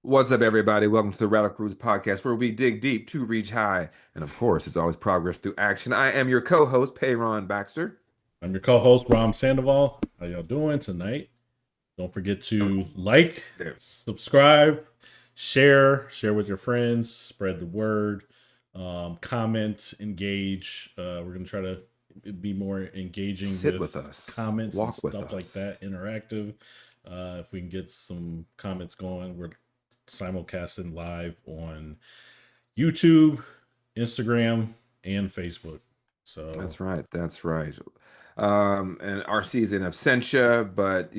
What's up, everybody? Welcome to the Radical Cruise podcast, where we dig deep to reach high. And of course, it's always progress through action. I am your co host, Payron Baxter. I'm your co-host, Ram Sandoval. How y'all doing tonight? Don't forget Oh, to like, there. subscribe, share with your friends, spread the word, comment, engage. We're gonna try to be more engaging Sit with with us, comments and walk with stuff like us. that, interactive. If we can get some comments going, we're simulcasting live on YouTube, Instagram, and Facebook. So That's right. That's right. And RC's in absentia, but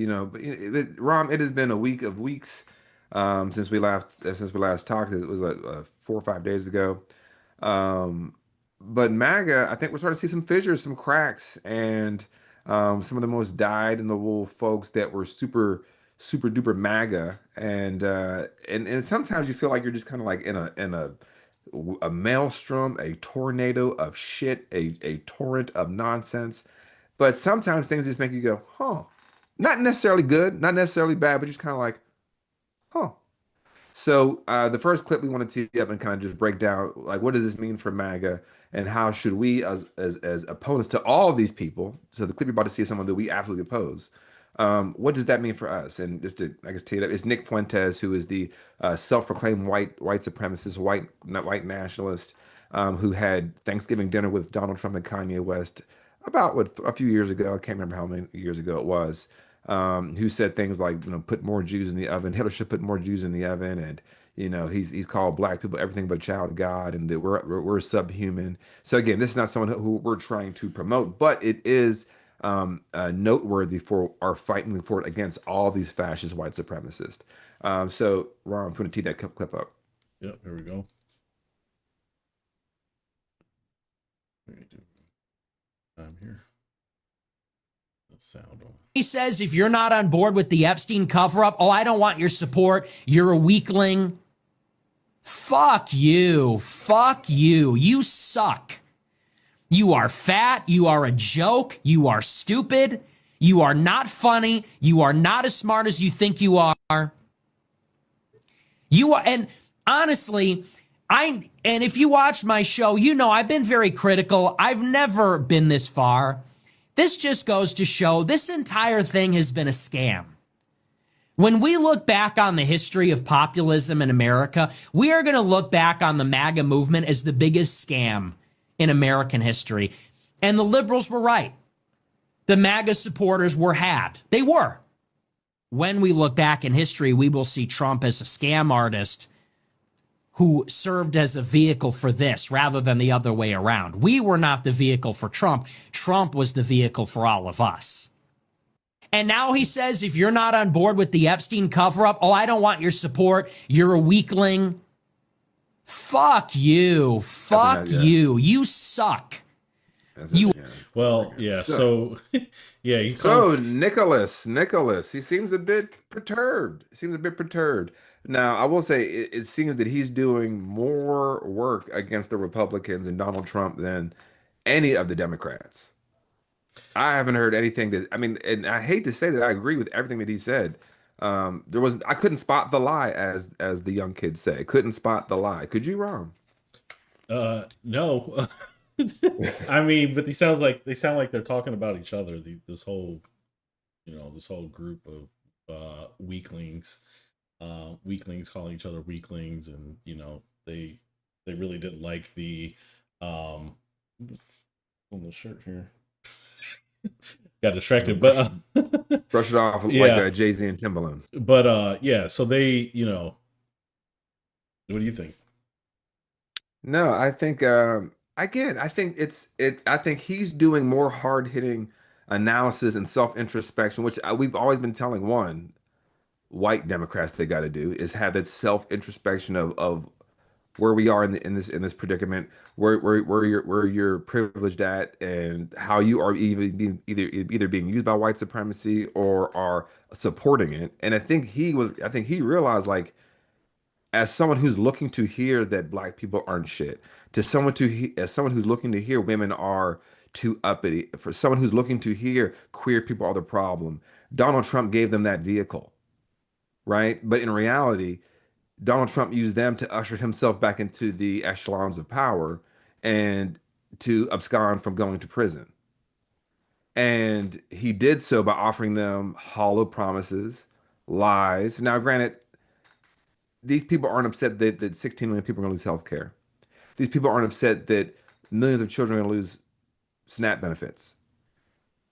Rom, it has been a week of weeks since we last talked. It was like 4 or 5 days ago. Um, but MAGA, I think we're starting to see some fissures, some cracks, and some of the most dyed in the wool folks that were super duper MAGA, and sometimes you feel like you're just kind of like in a maelstrom, a tornado of shit, a torrent of nonsense. But sometimes things just make you go, huh? Not necessarily good, not necessarily bad, but just kind of like, huh. So the first clip we want to tee up and kind of just break down, like, what does this mean for MAGA, and how should we, as opponents to all of these people? So the clip you're about to see is someone that we absolutely oppose. What does that mean for us? And just to, I guess, tee it up, it's Nick Fuentes, who is the self-proclaimed white supremacist, white nationalist, who had Thanksgiving dinner with Donald Trump and Kanye West about a few years ago. I can't remember how many years ago it was, who said things like, put more Jews in the oven. Hitler should put more Jews in the oven, and he's called black people everything but a child of God, and that we're subhuman. So again, this is not someone who we're trying to promote, but it is noteworthy for our fight moving forward against all these fascist white supremacists. So Ron, I'm going to tee that clip up. yep, here we go. I'm here. The sound on. He says if you're not on board with the Epstein cover up, oh, I don't want your support. You're a weakling. Fuck you. Fuck you. You suck. You are fat. You are a joke. You are stupid. You are not funny. You are not as smart as you think you are. You are, and honestly, and if you watch my show, you know I've been very critical. I've never been this far. This just goes to show this entire thing has been a scam. When we look back on the history of populism in America, we are going to look back on the MAGA movement as the biggest scam in American history. And the liberals were right. The MAGA supporters were had. They were. When we look back in history, we will see Trump as a scam artist who served as a vehicle for this rather than the other way around. We were not the vehicle for Trump. Trump was the vehicle for all of us. And now he says, if you're not on board with the Epstein cover up, oh, I don't want your support. You're a weakling. Fuck you. Fuck you. You suck. You. Well, yeah. So, yeah, he So called. Nicholas, he seems a bit perturbed. Now, I will say it seems that he's doing more work against the Republicans and Donald Trump than any of the Democrats. I haven't heard anything that, I mean, and I hate to say that I agree with everything that he said. I couldn't spot the lie, as the young kids say. Couldn't spot the lie. Could you, Ron? No. I mean, but they sound like they're talking about each other. This whole, this whole group of weaklings, weaklings calling each other weaklings, and they really didn't like the on the shirt here. Got distracted, but Brush it off like yeah, Jay-Z and Timbaland. but yeah. So they, what do you think? No, I think again, I think I think he's doing more hard-hitting analysis and self-introspection, which we've always been telling white Democrats they got to do, is have that self-introspection of where we are in this predicament, where you're privileged at, and how you are either being used by white supremacy or are supporting it. And I think he realized, like, as someone who's looking to hear that black people aren't shit, as someone who's looking to hear women are too uppity, for someone who's looking to hear queer people are the problem, Donald Trump gave them that vehicle, right? But in reality, Donald Trump used them to usher himself back into the echelons of power and to abscond from going to prison. And he did so by offering them hollow promises, lies. Now, granted, these people aren't upset that 16 million people are going to lose health care. These people aren't upset that millions of children are going to lose SNAP benefits.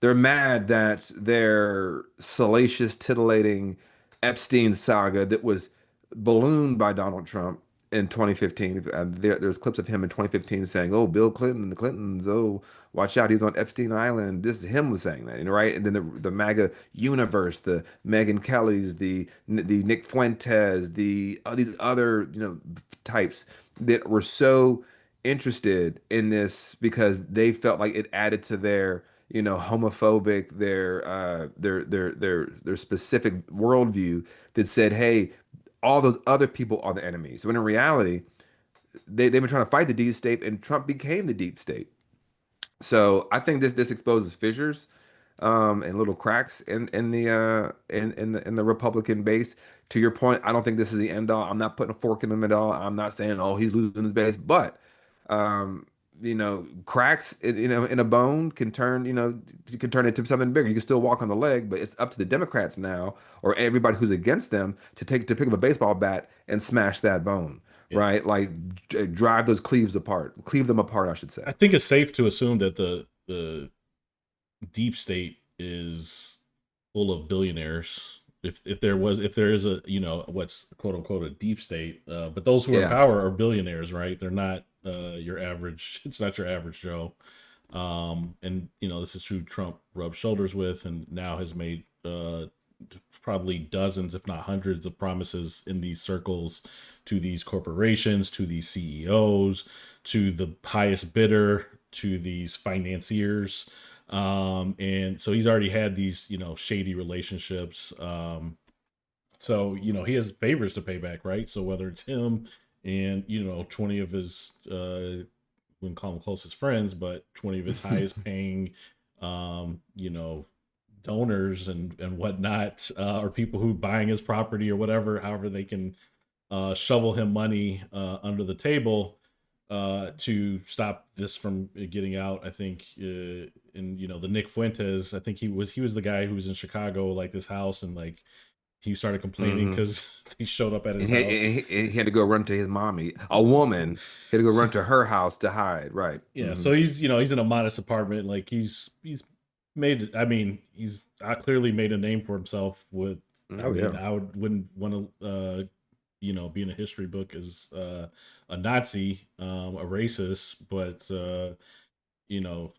They're mad that their salacious, titillating Epstein saga that was ballooned by Donald Trump in 2015. There's clips of him in 2015 saying, "Oh, Bill Clinton, the Clintons, oh, watch out, he's on Epstein Island." This is him was saying that, right? And then the MAGA universe, the Megyn Kellys, the Nick Fuentes, the these other types that were so interested in this because they felt like it added to their homophobic, their specific worldview that said, hey, all those other people are the enemies. When in reality, they've been trying to fight the deep state, and Trump became the deep state. So I think this exposes fissures and little cracks in the Republican base. To your point, I don't think this is the end all. I'm not putting a fork in him at all. I'm not saying, oh, he's losing his base, but um, cracks in a bone can turn, can turn into something bigger. You can still walk on the leg, but it's up to the Democrats now, or everybody who's against them, to pick up a baseball bat and smash that bone, Yeah. right? Like drive those cleave them apart, I should say. I think it's safe to assume that the deep state is full of billionaires. If there is a what's quote unquote a deep state, but those who are in Yeah. power are billionaires, right? They're not your average. It's not your average Joe. And this is who Trump rubbed shoulders with, and now has made probably dozens, if not hundreds, of promises in these circles to these corporations, to these CEOs, to the highest bidder, to these financiers. And so he's already had these, shady relationships. So, he has favors to pay back, right? So whether it's him and, 20 of his, wouldn't call them closest friends, but 20 of his highest paying, donors and whatnot, or people who buying his property or whatever, however they can shovel him money under the table to stop this from getting out. I think, and the Nick Fuentes, I think he was the guy who was in Chicago, like this house, and like he started complaining hmm because they showed up at And his he, house. and he had to go run to his mommy, a woman. He had to go So, run to her house to hide. Right. yeah, so he's in a modest apartment, like he's made. I mean, he's clearly made a name for himself. With, I Oh mean, yeah. I wouldn't want to be in a history book as a Nazi, a racist, but you know,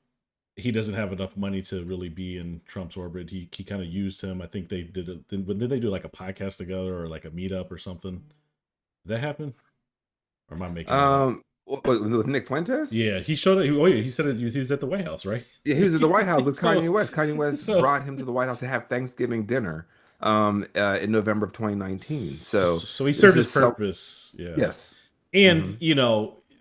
he doesn't have enough money to really be in Trump's orbit. He kind of used him. I think they did it. Did they do like a podcast together or like a meetup or something? Did that happen? Or am I making that up? With Nick Fuentes? Yeah, he showed it. Oh yeah, he said it. He was at the White House, right? Yeah, he was at the White House with so Kanye West. Kanye West so brought him to the White House to have Thanksgiving dinner in November of 2019. So so he this served his is so purpose. Yeah, yes. and hmm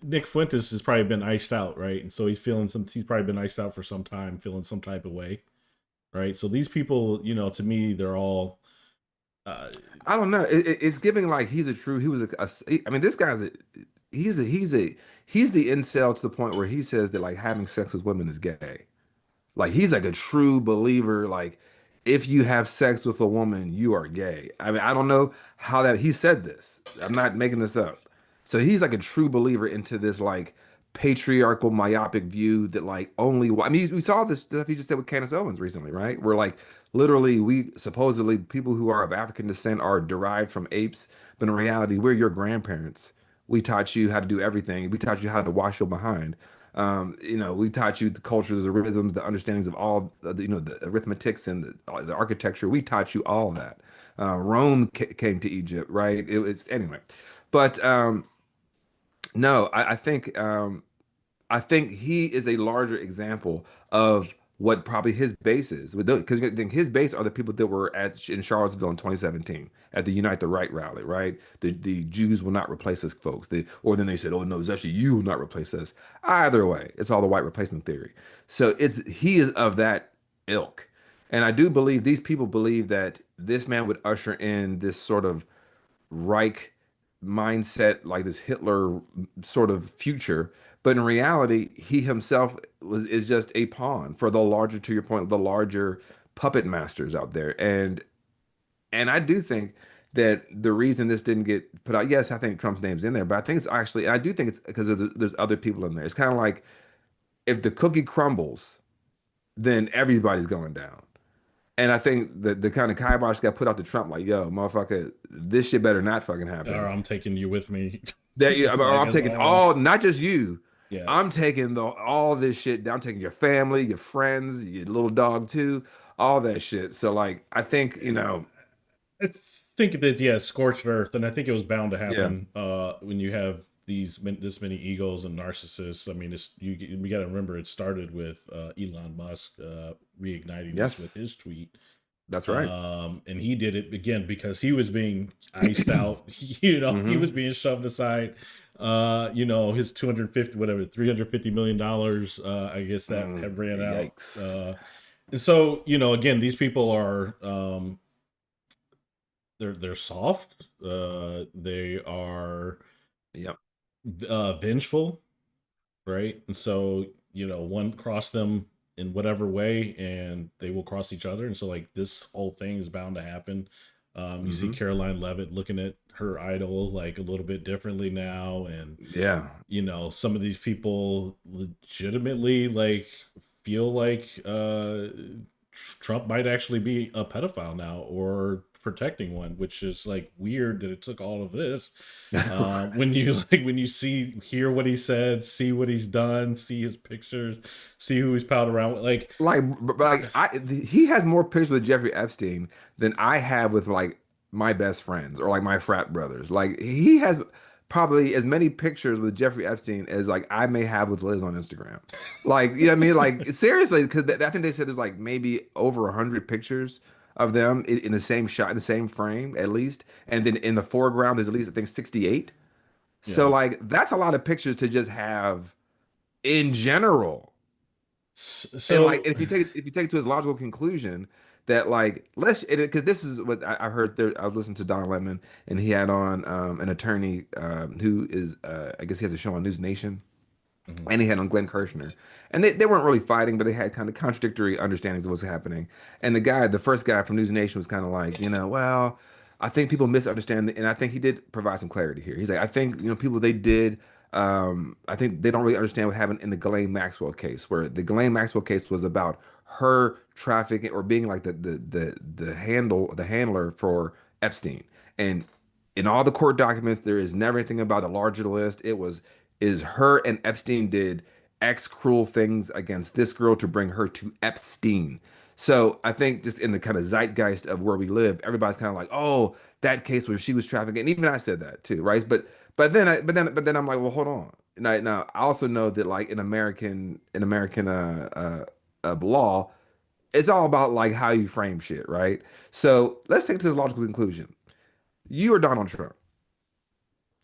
Nick Fuentes has probably been iced out, right? And so he's feeling some. He's probably been iced out for some time, feeling some type of way, right? So these people, to me, they're all. Uh, I don't know. It's giving like he's a true. He was I mean, this guy's he's the incel to the point where he says that like having sex with women is gay. Like he's like a true believer. Like if you have sex with a woman, you are gay. I mean, I don't know how that he said this. I'm not making this up. So he's like a true believer into this like patriarchal myopic view that like only I mean we saw this stuff he just said with Candace Owens recently, right? Where like literally we supposedly people who are of African descent are derived from apes, but in reality we're your grandparents. We taught you how to do everything. We taught you how to wash your behind. We taught you the cultures, the rhythms, the understandings of all, the arithmetics and the architecture. We taught you all that. Rome came to Egypt, right? It was anyway, but no, I think he is a larger example of what probably his base is. Because his base are the people that were in Charlottesville in 2017 at the Unite the Right rally, right? The Jews will not replace us, folks. Or then they said, oh no, it's actually you will not replace us. Either way, it's all the white replacement theory. So he is of that ilk. And I do believe these people believe that this man would usher in this sort of Reich mindset, like this Hitler sort of future. But in reality, he himself is just a pawn for the larger, to your point, the larger puppet masters out there. And I do think that the reason this didn't get put out, yes, I think Trump's name's in there, but I think it's actually, and I do think it's because there's other people in there. It's kind of like if the cookie crumbles, then everybody's going down. And I think the kind of kibosh got put out to Trump, like, yo, motherfucker, this shit better not fucking Or happen. I'm taking you with me. That you, Like I'm as taking well. all, not just you. Yeah. I'm taking all this shit down. I'm taking your family, your friends, your little dog too, all that shit. So like, I think I think that yeah, scorched earth, and I think it was bound to yeah, happen when you have this many egos and narcissists. I mean, we got to remember it started with Elon Musk reigniting this with yes, his tweet. that's right. And he did it again because he was being iced out. He was Hmm. being shoved aside. His 250 whatever $350 million. I guess that had ran out. Yikes. And so again, these people are they're soft. They are Yep. vengeful, right? And so one cross them in whatever way, and they will cross each other. And so like this whole thing is bound to happen. You see Hmm. Caroline Levitt looking at her idol like a little bit differently now, and Yeah. some of these people legitimately like feel like Trump might actually be a pedophile now or protecting one, which is like weird that it took all of this. When you when you hear what he said, see what he's done, see his pictures, see who he's palled around with, like he has more pictures with Jeffrey Epstein than I have with like my best friends or like my frat brothers. Like he has probably as many pictures with Jeffrey Epstein as like I may have with Liz on Instagram. Like, you know what I mean? Like seriously, because I think they said there's like maybe over 100 pictures of them in the same shot, in the same frame at least. And then in the foreground, there's at least I think 68. So yeah. like that's a lot of pictures to just have in general. And like, So and if you take it to its logical conclusion that like let's because this is what I heard there. I was listening to Don Lemon and he had on an attorney who is I guess he has a show on News Nation mhm. and he had on Glenn Kirshner. And they weren't really fighting, but they had kind of contradictory understandings of what's happening. And the first guy from News Nation was kind of like, well, I think people misunderstand, and I think he did provide some clarity here. He's like, I think, people they did, I think they don't really understand what happened in the Ghislaine Maxwell case, where the Ghislaine Maxwell case was about her trafficking or being like the handler for Epstein. And in all the court documents, there is never anything about a larger list. It was is her and Epstein did X cruel things against this girl to bring her to Epstein. So I think just in the kind of zeitgeist of where we live, everybody's kind of like, oh, that case where she was trafficking. And even I said that too, right? But then I'm like, well, hold on. Now I also know that like in American law, it's all about like how you frame shit, right? So let's take it to this logical conclusion. You are Donald Trump,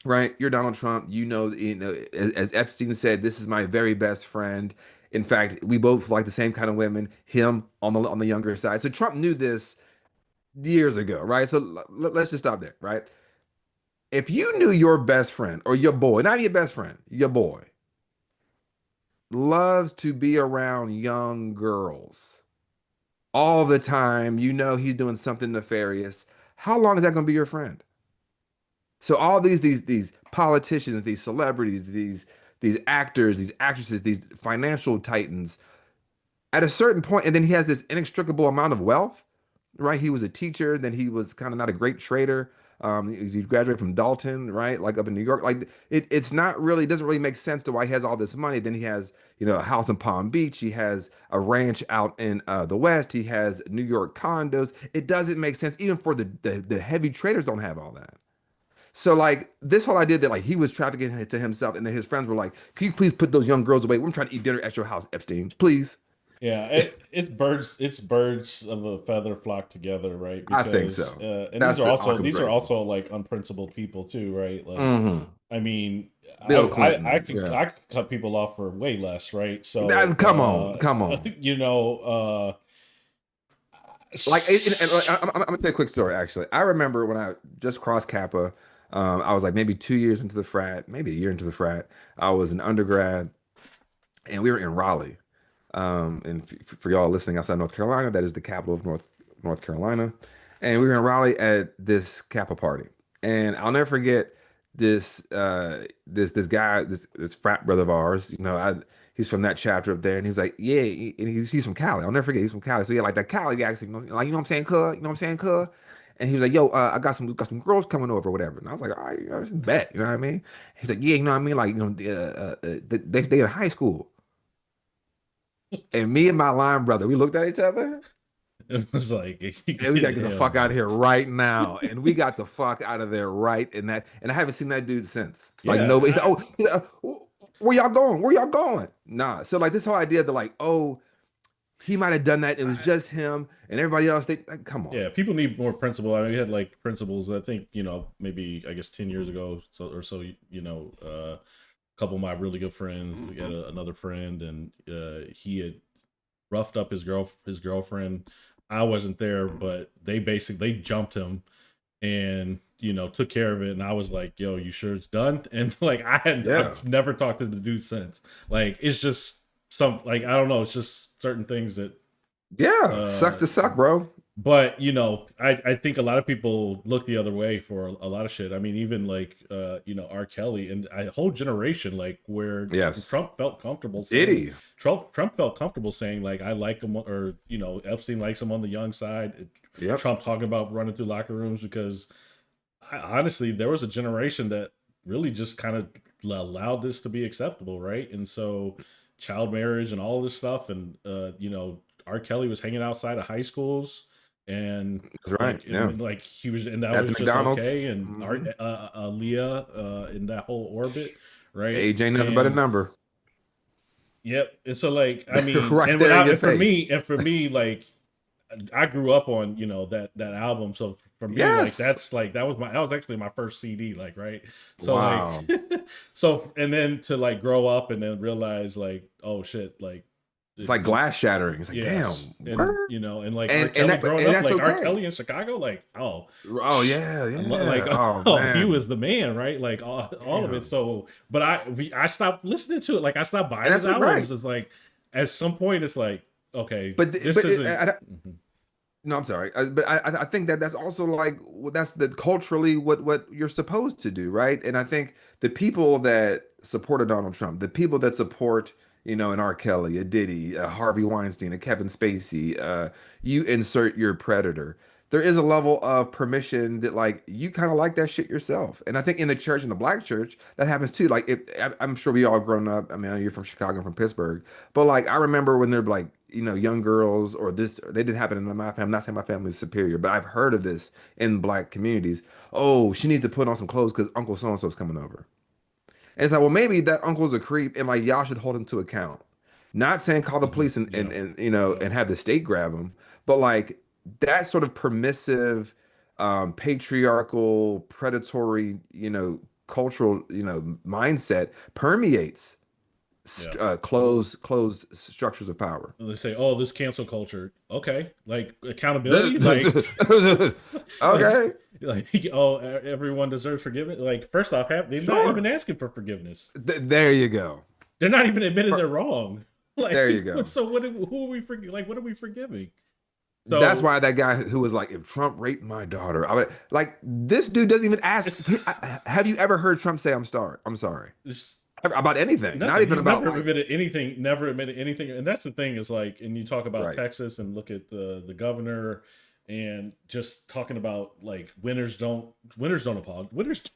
right? You're Donald Trump. As Epstein said, this is my very best friend. In fact, we both like the same kind of women. Him on the younger side. So Trump knew this years ago, right? So let's just stop there, right? If you knew your best friend or your boy, not your best friend, your boy loves to be around young girls all the time, he's doing something nefarious. How long is that going to be your friend? So all these politicians, these celebrities, these actors, these actresses, these financial titans, at a certain point, and then he has this inextricable amount of wealth, right? He was a teacher, then he was kind of not a great trader. He graduated from Dalton, right? Like up in New York. Like it's not really, it doesn't really make sense to why he has all this money. Then he has, a house in Palm Beach. He has a ranch out in the West. He has New York condos. It doesn't make sense. Even for the heavy traders don't have all that. So like this whole idea that like he was trafficking to himself, and then his friends were like, "Can you please put those young girls away? We're trying to eat dinner at your house, Epstein, please." Yeah, it's birds of a feather flock together, right? I think Because so. and That's the Occam's these are razor. also like unprincipled people too, right? Like, Hmm. I mean, Bill Clinton. Yeah. I could cut people off for way less, right? So, Come on, come on. you know, Like, I'm gonna tell you a quick story. Actually, I remember when I just crossed Kappa. I was like maybe 2 years into the frat, maybe a year into the frat. I was an undergrad, and we were in Raleigh. And for y'all listening outside North Carolina, that is the capital of North Carolina. And we were in Raleigh at this Kappa party, and I'll never forget this guy, this frat brother of ours. He's from that chapter up there, and he was like, yeah, and he's from Cali. I'll never forget, he's from Cali. So yeah, like that Cali accent, like, you know what I'm saying, cuz, you know what I'm saying, cuz. And he was like, yo, I got some girls coming over, or whatever. And I was like, all right, bet, you know what I mean? He's like, yeah, you know what I mean, like, they in high school. And me and my line brother, we looked at each other It was like, and we gotta get the hell fuck out of no. here right now. And we got the fuck out of there right in that. And I haven't seen that dude since. Like Yeah, nobody. Where y'all going? Where y'all going? Nah. So like this whole idea that like, oh, he might have done that. It was just him and everybody else. They like, come on. yeah, people need more principle. I mean, we had like principles. I think maybe I guess 10 years ago, so. A couple of my really good friends. We got another friend, and he had roughed up his girlfriend. I wasn't there, but they jumped him and took care of it. And I was like, "Yo, you sure it's done?" And like Yeah. I've never talked to the dude since. Like it's just some like I don't know. It's just certain things that Yeah. Sucks uh to suck, bro. but I think a lot of people look the other way for a lot of shit. I mean, even like R. Kelly and a whole generation, like where Yes. Trump felt comfortable Did saying he? Trump felt comfortable saying like I like him, or Epstein likes him on the young side. Yep. Trump talking about running through locker rooms because honestly, there was a generation that really just kind of allowed this to be acceptable, right? And so child marriage and all this stuff, and R. Kelly was hanging outside of high schools, and That's right. like Yeah. like he was, and that At the was just McDonald's. okay. And Hmm. Leah in that whole orbit, right? Age ain't nothing but a And number. yep. And so like I mean, Right there in your face. and for me, like I grew up on that album, so for me like Yes. that was actually my first CD, like right. So like Wow. so and then to like grow up and then realize like oh shit like It's like glass shattering. It's like, yes, damn, and word? And like R. And Kelly that growing and up, that's like R. okay. Kelly in Chicago, like oh Oh yeah, like yeah. Oh oh he man. was the man, right? Like all of it. Damn. So but I stopped listening to it, like I stopped And buying his that's right. albums. It's like at some point it's like okay But this isn't. Mhm. no, I'm sorry. But I think that that's also like that's the culturally what you're supposed to do, right? And I think the people that supported Donald Trump, the people that support, an R. Kelly, a Diddy, a Harvey Weinstein, a Kevin Spacey, you insert your predator. There is a level of permission that like you kind of like that shit yourself. And I think in the church, in the black church, that happens too. Like I'm sure we all grown up. I mean, I know you're from Chicago, I'm from Pittsburgh, but like I remember when they're like, young girls or this, they didn't happen in my family. I'm not saying my family is superior, but I've heard of this in black communities. Oh, she needs to put on some clothes because Uncle so and so is coming over. And it's like, well, maybe that uncle's a creep and like y'all should hold him to account. Not saying call the Mhm. police and Yeah. and have the state grab him, but like that sort of permissive, patriarchal, predatory, cultural, mindset permeates Yeah. closed structures of power. And they say, "Oh, this cancel culture." Okay, like accountability, like, like, Okay, oh, everyone deserves forgiveness. Like, first off, they're not even sure. asking for forgiveness. There you go. They're not even admitting Per- they're wrong. There you Like, go. so who are we like? What are we forgiving? That's So why that guy who was like, if Trump raped my daughter, I would like this dude doesn't even ask. it's, Have you ever heard Trump say, I'm sorry? I'm sorry it's about anything, not nothing. even He's about never like, admitted anything. Never admitted anything. And that's the thing is like, and you talk about right, Texas and look at the governor, and just talking about like winners don't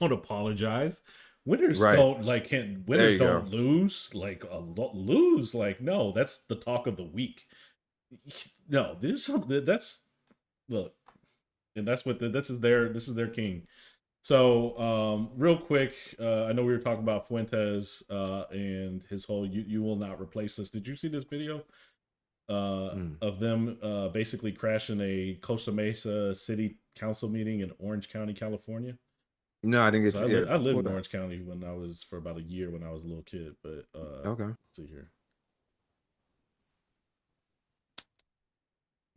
apologize. Winners right. don't like can There winners you go. don't lose like lose like no. That's the talk of the week. No, there's something that's look, and that's what this is their king. So, real quick, I know we were talking about Fuentes and his whole "you will not replace us." Did you see this video Mm. of them basically crashing a Costa Mesa City Council meeting in Orange County, California? No, I didn't get So to. Yeah, I lived pull in it up. Orange County when I was for about a year when I was a little kid. But Okay. let's see here,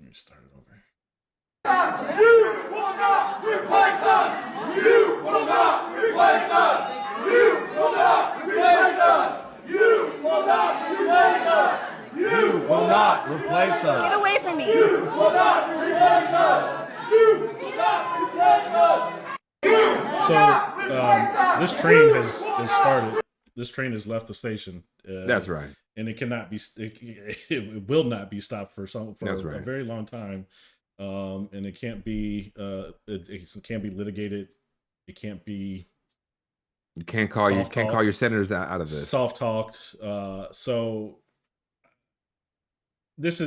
let me start it over. You will not replace us. You will not replace us. You will not replace us. You will not replace us. You will not replace us. Get away from me. You will not replace us. You will not replace us. So this train has started. This train has left the station. That's right. And it cannot be. It will not be stopped for That's right. a very long time. And it can't be. It can't be litigated. It can't be. You can't call your senators out of this. Soft talked. So this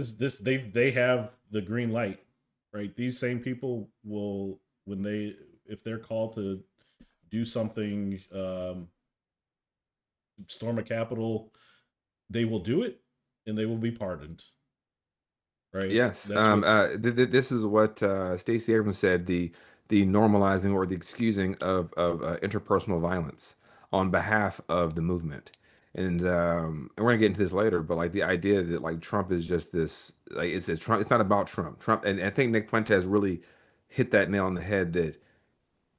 they have the green light, right? These same people will, if they're called to do something, storm a Capitol, they will do it, and they will be pardoned. Right? Yes. This is what Stacey Abrams said: the normalizing or the excusing of interpersonal violence on behalf of the movement. And we're gonna get into this later, but like the idea that like Trump is just this, like it's Trump. It's not about Trump. Trump, and I think Nick Fuentes really hit that nail on the head. That,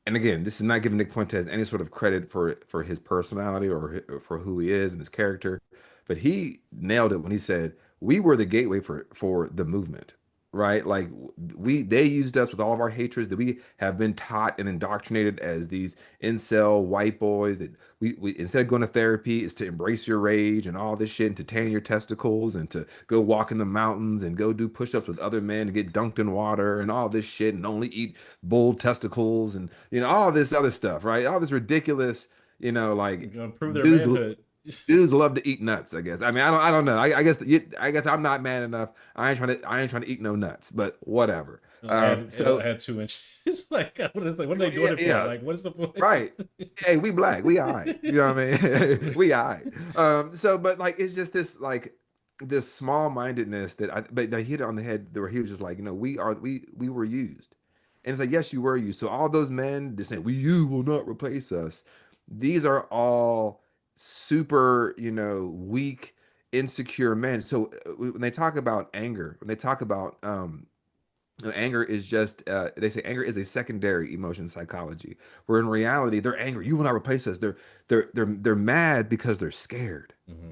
and again, this is not giving Nick Fuentes any sort of credit for his personality or for who he is and his character, but he nailed it when he said we were the gateway for the movement, right? Like they used us with all of our hatreds that we have been taught and indoctrinated as these incel white boys that we instead of going to therapy is to embrace your rage and all this shit and to tan your testicles and to go walk in the mountains and go do push-ups with other men and get dunked in water and all this shit and only eat bull testicles and all this other stuff, right? All this ridiculous, like prove their manhood. Dudes love to eat nuts, I guess. I mean, I don't know. I guess I'm not man enough. I ain't trying to eat no nuts, but whatever. I had 2 inches. Like, what are they doing it for? Like, what's the point? Right. Hey, we black. We all right. You know what I mean? We all right. But like, it's just this like this small mindedness but he hit it on the head where he was just like, we were used. And it's like, yes, you were used. So all those men just saying, you will not replace us. These are all super, weak, insecure men. So when they talk about anger, when they talk about anger is just they say anger is a secondary emotion in psychology, where in reality they're angry. You will not replace us. They're mad because they're scared. Mm-hmm.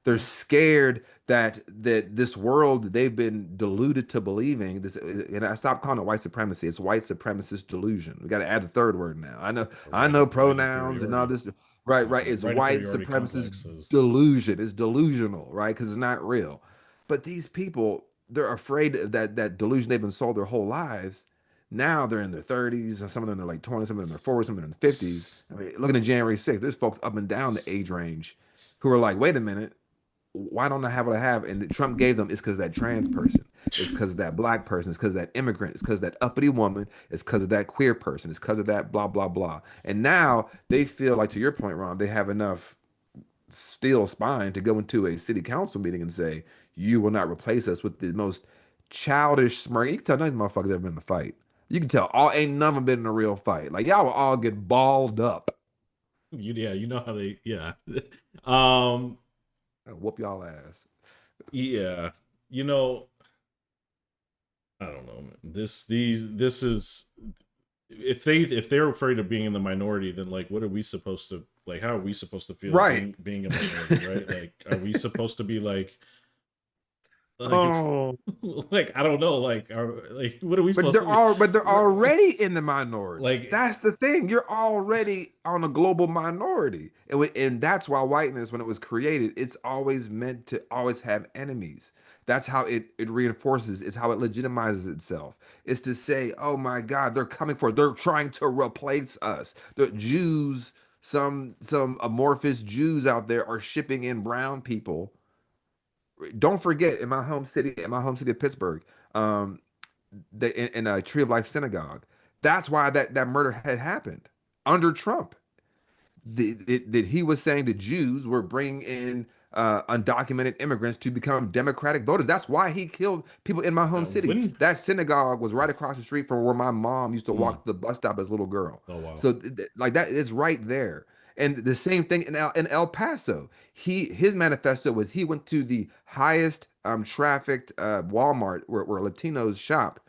They're scared that this world they've been deluded to believing this, and I stopped calling it white supremacy. It's white supremacist delusion. We got to add the third word now. I know pronouns and all this. Right. It's white supremacist delusion. It's delusional, right? Because it's not real. But these people, they're afraid of that delusion they've been sold their whole lives. Now they're in their 30s, and some of them are like 20s, some of them are 40s, some of them are in their 50s. I mean, looking at January 6th, there's folks up and down the age range who are like, wait a minute, why don't I have what I have? And Trump gave them, it's because that trans person, it's because of that black person, it's because of that immigrant, it's because of that uppity woman, it's because of that queer person, it's because of that blah, blah, blah. And now they feel like, to your point, Ron, they have enough steel spine to go into a city council meeting and say, you will not replace us, with the most childish smirk. You can tell none of these motherfuckers ever been in a fight. You can tell ain't none of them been in a real fight. Like, y'all will all get balled up. You know how they, I'll whoop y'all ass. Yeah. I don't know, man. This is, if they're afraid of being in the minority, then like, what are we supposed to, like, how are we supposed to feel being a minority, right? Like, are we supposed to be like like, I don't know, like, what are we supposed to but they're already in the minority. Like, that's the thing. You're already on a global minority. And that's why whiteness, when it was created, it's always meant to always have enemies. That's how it reinforces, it's how it legitimizes itself. It's to say, oh my God, they're coming for us. They're trying to replace us. The Jews, some amorphous Jews out there are shipping in brown people. Don't forget, in my home city of Pittsburgh, in a Tree of Life synagogue, that's why that murder had happened under Trump. That he was saying the Jews were bringing in undocumented immigrants to become Democratic voters. That's why he killed people in my home city. That synagogue was right across the street from where my mom used to walk to the bus stop as a little girl. Oh, wow. So like that is right there. And the same thing in El Paso. His manifesto was he went to the highest trafficked Walmart where Latinos shop,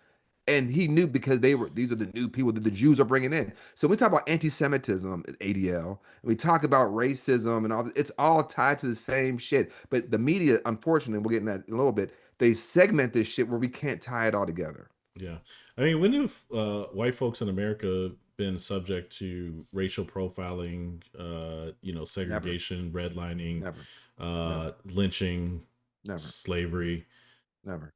And he knew because these are the new people that the Jews are bringing in. So we talk about anti-Semitism at ADL, and we talk about racism and all that. It's all tied to the same shit. But the media, unfortunately, we'll get in that in a little bit, they segment this shit where we can't tie it all together. Yeah. I mean, when have white folks in America been subject to racial profiling, Never, segregation, redlining, never, never, lynching, never, slavery? never.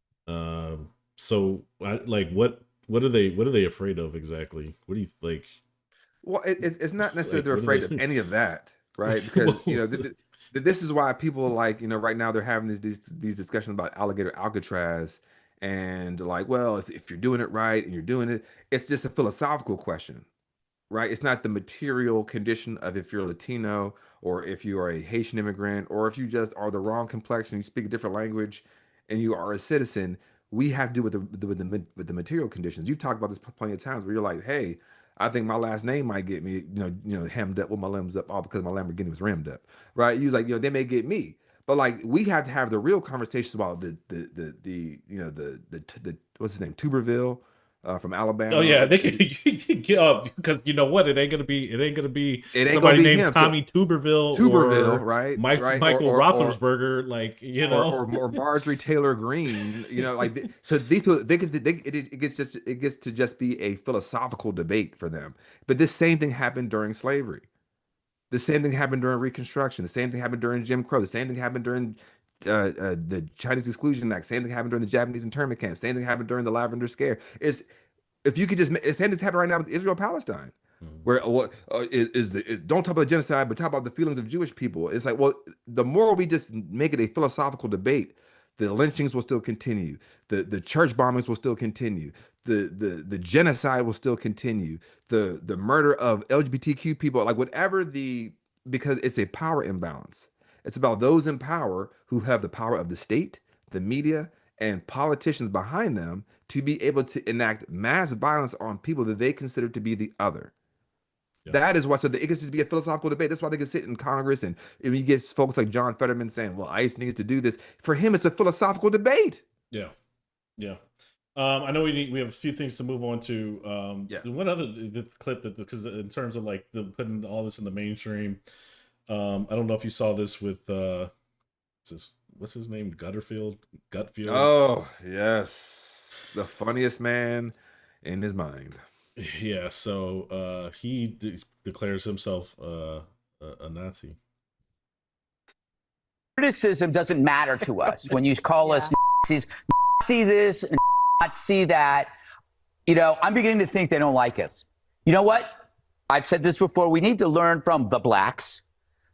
So, what are they afraid of exactly? What do you like? Well, it's not necessarily Like, they're what do afraid of they? any of that, right? Because this is why people like right now they're having these discussions about alligator Alcatraz, and like, well, if you're doing it right and you're doing it, it's just a philosophical question, right? It's not the material condition of if you're Latino or if you are a Haitian immigrant or if you just are the wrong complexion, you speak a different language, and you are a citizen. We have to do with the material conditions. You've talked about this plenty of times where you're like, hey, I think my last name might get me, hemmed up with my limbs up, all because my Lamborghini was rimmed up, right? You was like, they may get me, but like we have to have the real conversations about the what's his name, Tuberville, from Oh Alabama. yeah, they can get up because you know what? It ain't gonna be It ain't gonna somebody be named him. So Tommy Tuberville Tuberville, or right, right, Michael Roethlisberger, like or Marjorie Taylor Greene, so these people it gets to just be a philosophical debate for them. But this same thing happened during slavery. The same thing happened during Reconstruction. The same thing happened during Jim Crow. The same thing happened during the Chinese Exclusion Act. Same thing happened during the Japanese internment camp. Same thing happened during the Lavender Scare. Is if you could just the same thing's happening right now with Israel Palestine, Mhm. where what don't talk about genocide, but talk about the feelings of Jewish people. It's like, well, the more we just make it a philosophical debate, the lynchings will still continue, the church bombings will still continue, the genocide will still continue, the murder of LGBTQ people, like whatever because it's a power imbalance. It's about those in power who have the power of the state, the media, and politicians behind them to be able to enact mass violence on people that they consider to be the other. Yeah, That is why, so it can just be a philosophical debate. That's why they can sit in Congress and you get folks like John Fetterman saying, well, ICE needs to do this. For him, it's a philosophical debate. yeah, yeah. I know we have a few things to move on to. Yeah. One other the clip that because in terms of like putting all this in the mainstream, I don't know if you saw this with what's his name, Gutfield. Oh, yes. The funniest man in his mind. Yeah, so he declares himself a Nazi. Criticism doesn't matter to us when you call us Nazis, Nazi this, Nazi that. I'm beginning to think they don't like us. You know what? I've said this before. We need to learn from the blacks.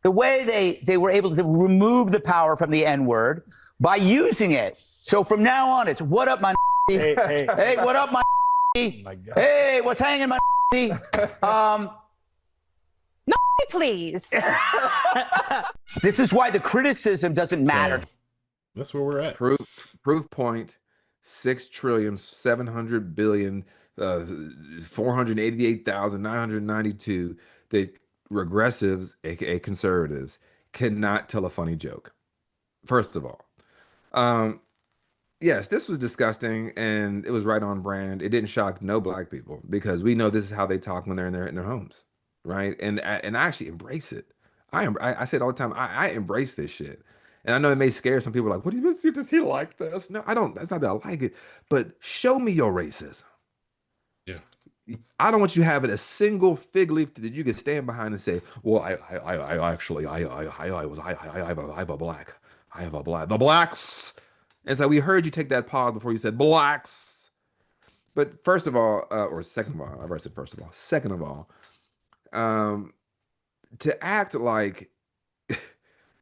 The way they were able to remove the power from the N-word by using it. So from now on, it's what up, my hey, what up, my hey, what's hanging, my please. This is why the criticism doesn't matter. So, that's where we're at. Proof point, 6,700,000,000,000, 488,992 that regressives, aka conservatives, cannot tell a funny joke. First of all, yes, this was disgusting and it was right on brand. It didn't shock no black people because we know this is how they talk when they're in their homes, right? And I actually embrace it. I say it all the time. I embrace this shit. And I know it may scare some people like, what do you mean? Does he like this? No, I don't. That's not that I like it. But show me your racism. Yeah. I don't want you having a single fig leaf that you can stand behind and say, well, I actually I have a black. I have a black. The blacks. And so we heard you take that pause before you said blacks. But first of all, or second of all, I've already said first of all. Second of all, to act like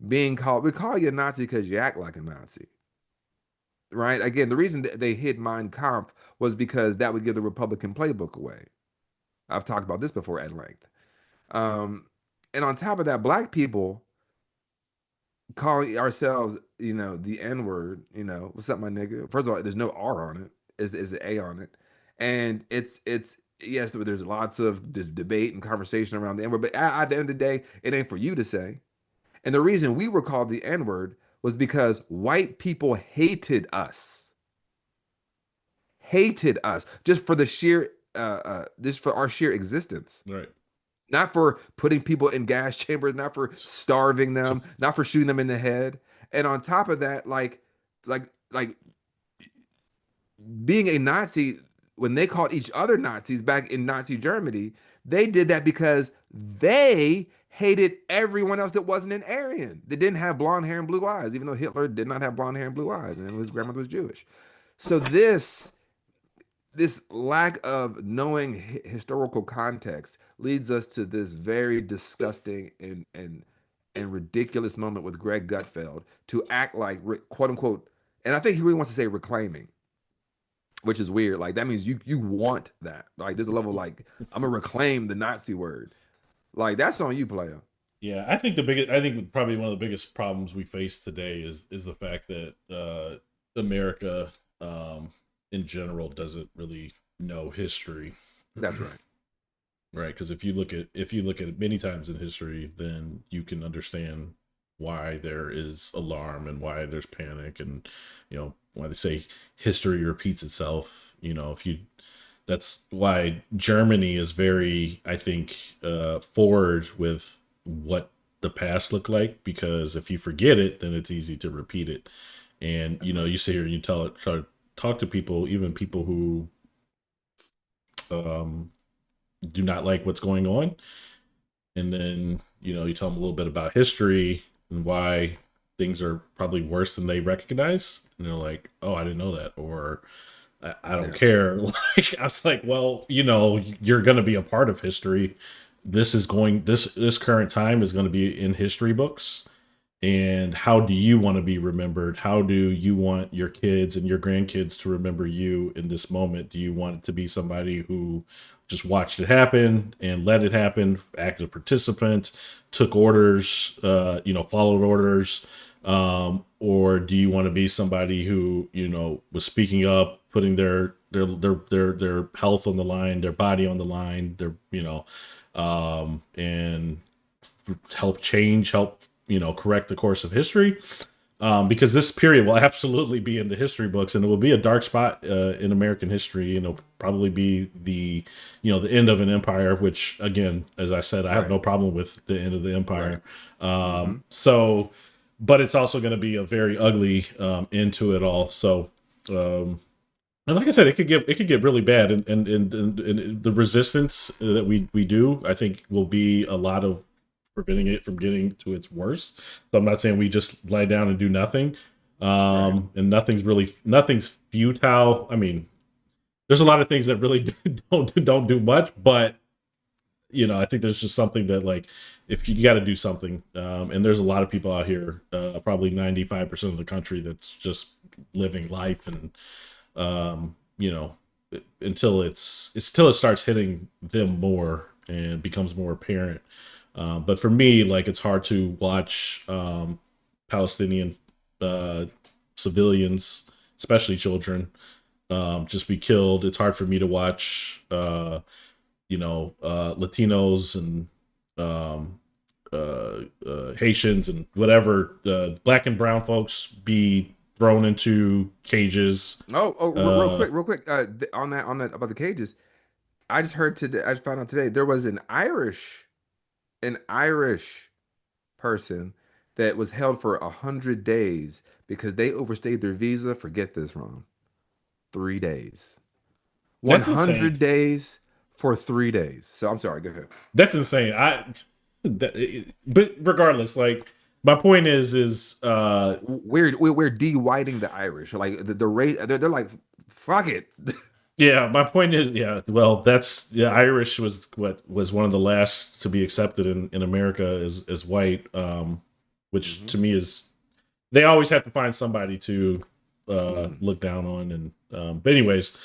we call you a Nazi because you act like a Nazi. Right? Again, the reason that they hid Mein Kampf was because that would give the Republican playbook away. I've talked about this before at length. And on top of that, black people calling ourselves, the N-word, what's up, my nigga? First of all, there's no R on it, is the A on it. And it's yes, there's lots of this debate and conversation around the N-word, but at the end of the day, it ain't for you to say. And the reason we were called the N-word was because white people hated us. hated us just for the sheer just for our sheer existence. Right. Not for putting people in gas chambers, not for starving them, not for shooting them in the head. And on top of that, like being a Nazi, when they called each other Nazis back in Nazi Germany, they did that because they hated everyone else that wasn't an Aryan, that didn't have blonde hair and blue eyes, even though Hitler did not have blonde hair and blue eyes, and his grandmother was Jewish. So this lack of knowing historical context leads us to this very disgusting and ridiculous moment with Greg Gutfeld to act like quote unquote, and I think he really wants to say reclaiming, which is weird. Like that means you want that. Like there's a level like I'm gonna reclaim the Nazi word. Like that's on you, player. Yeah, I think probably one of the biggest problems we face today is the fact that America in general doesn't really know history. That's right. Right, because if you look at it many times in history, then you can understand why there is alarm and why there's panic, and why they say history repeats itself. That's why Germany is very, I think, forward with what the past looked like, because if you forget it, then it's easy to repeat it. And you sit here and you try to talk to people, even people who do not like what's going on, and then you tell them a little bit about history and why things are probably worse than they recognize, and they're like, oh, I didn't know that, or I don't care. Like I was like, well, you're going to be a part of history. This current time is going to be in history books. And how do you want to be remembered? How do you want your kids and your grandkids to remember you in this moment? Do you want it to be somebody who just watched it happen and let it happen, active participant, took orders, followed orders? Or do you want to be somebody who, was speaking up, putting their health on the line, their body on the line, and help correct the course of history, because this period will absolutely be in the history books, and it will be a dark spot in American history. Probably be the end of an empire, which again, as I said, I have no problem with the end of the empire. Right. So, but it's also going to be a very ugly end to it all. So, and like I said, it could get really bad, and the resistance that we do, I think, will be a lot of preventing it from getting to its worst. So I'm not saying we just lie down and do nothing. Right. And nothing's futile. I mean, there's a lot of things that really don't do much, but I think there's just something that, like, if you got to do something, and there's a lot of people out here, probably 95% of the country, that's just living life, and until it starts hitting them more and becomes more apparent. But for me, like, it's hard to watch Palestinian civilians, especially children, just be killed. It's hard for me to watch, Latinos and Haitians and whatever, black and brown folks be thrown into cages. Real quick, on that about the cages, I just found out today there was an Irish person that was held for 100 days because they overstayed their visa. Forget this, Ron. 3 days. That's 100 insane. days for 3 days. So I'm sorry. Go ahead. That's insane. But regardless, like, my point is we're de-whiting the Irish. Like the race, they're like, fuck it. Yeah, my point is, well, Irish was one of the last to be accepted in America as white, which to me is, they always have to find somebody to look down on. And but anyways,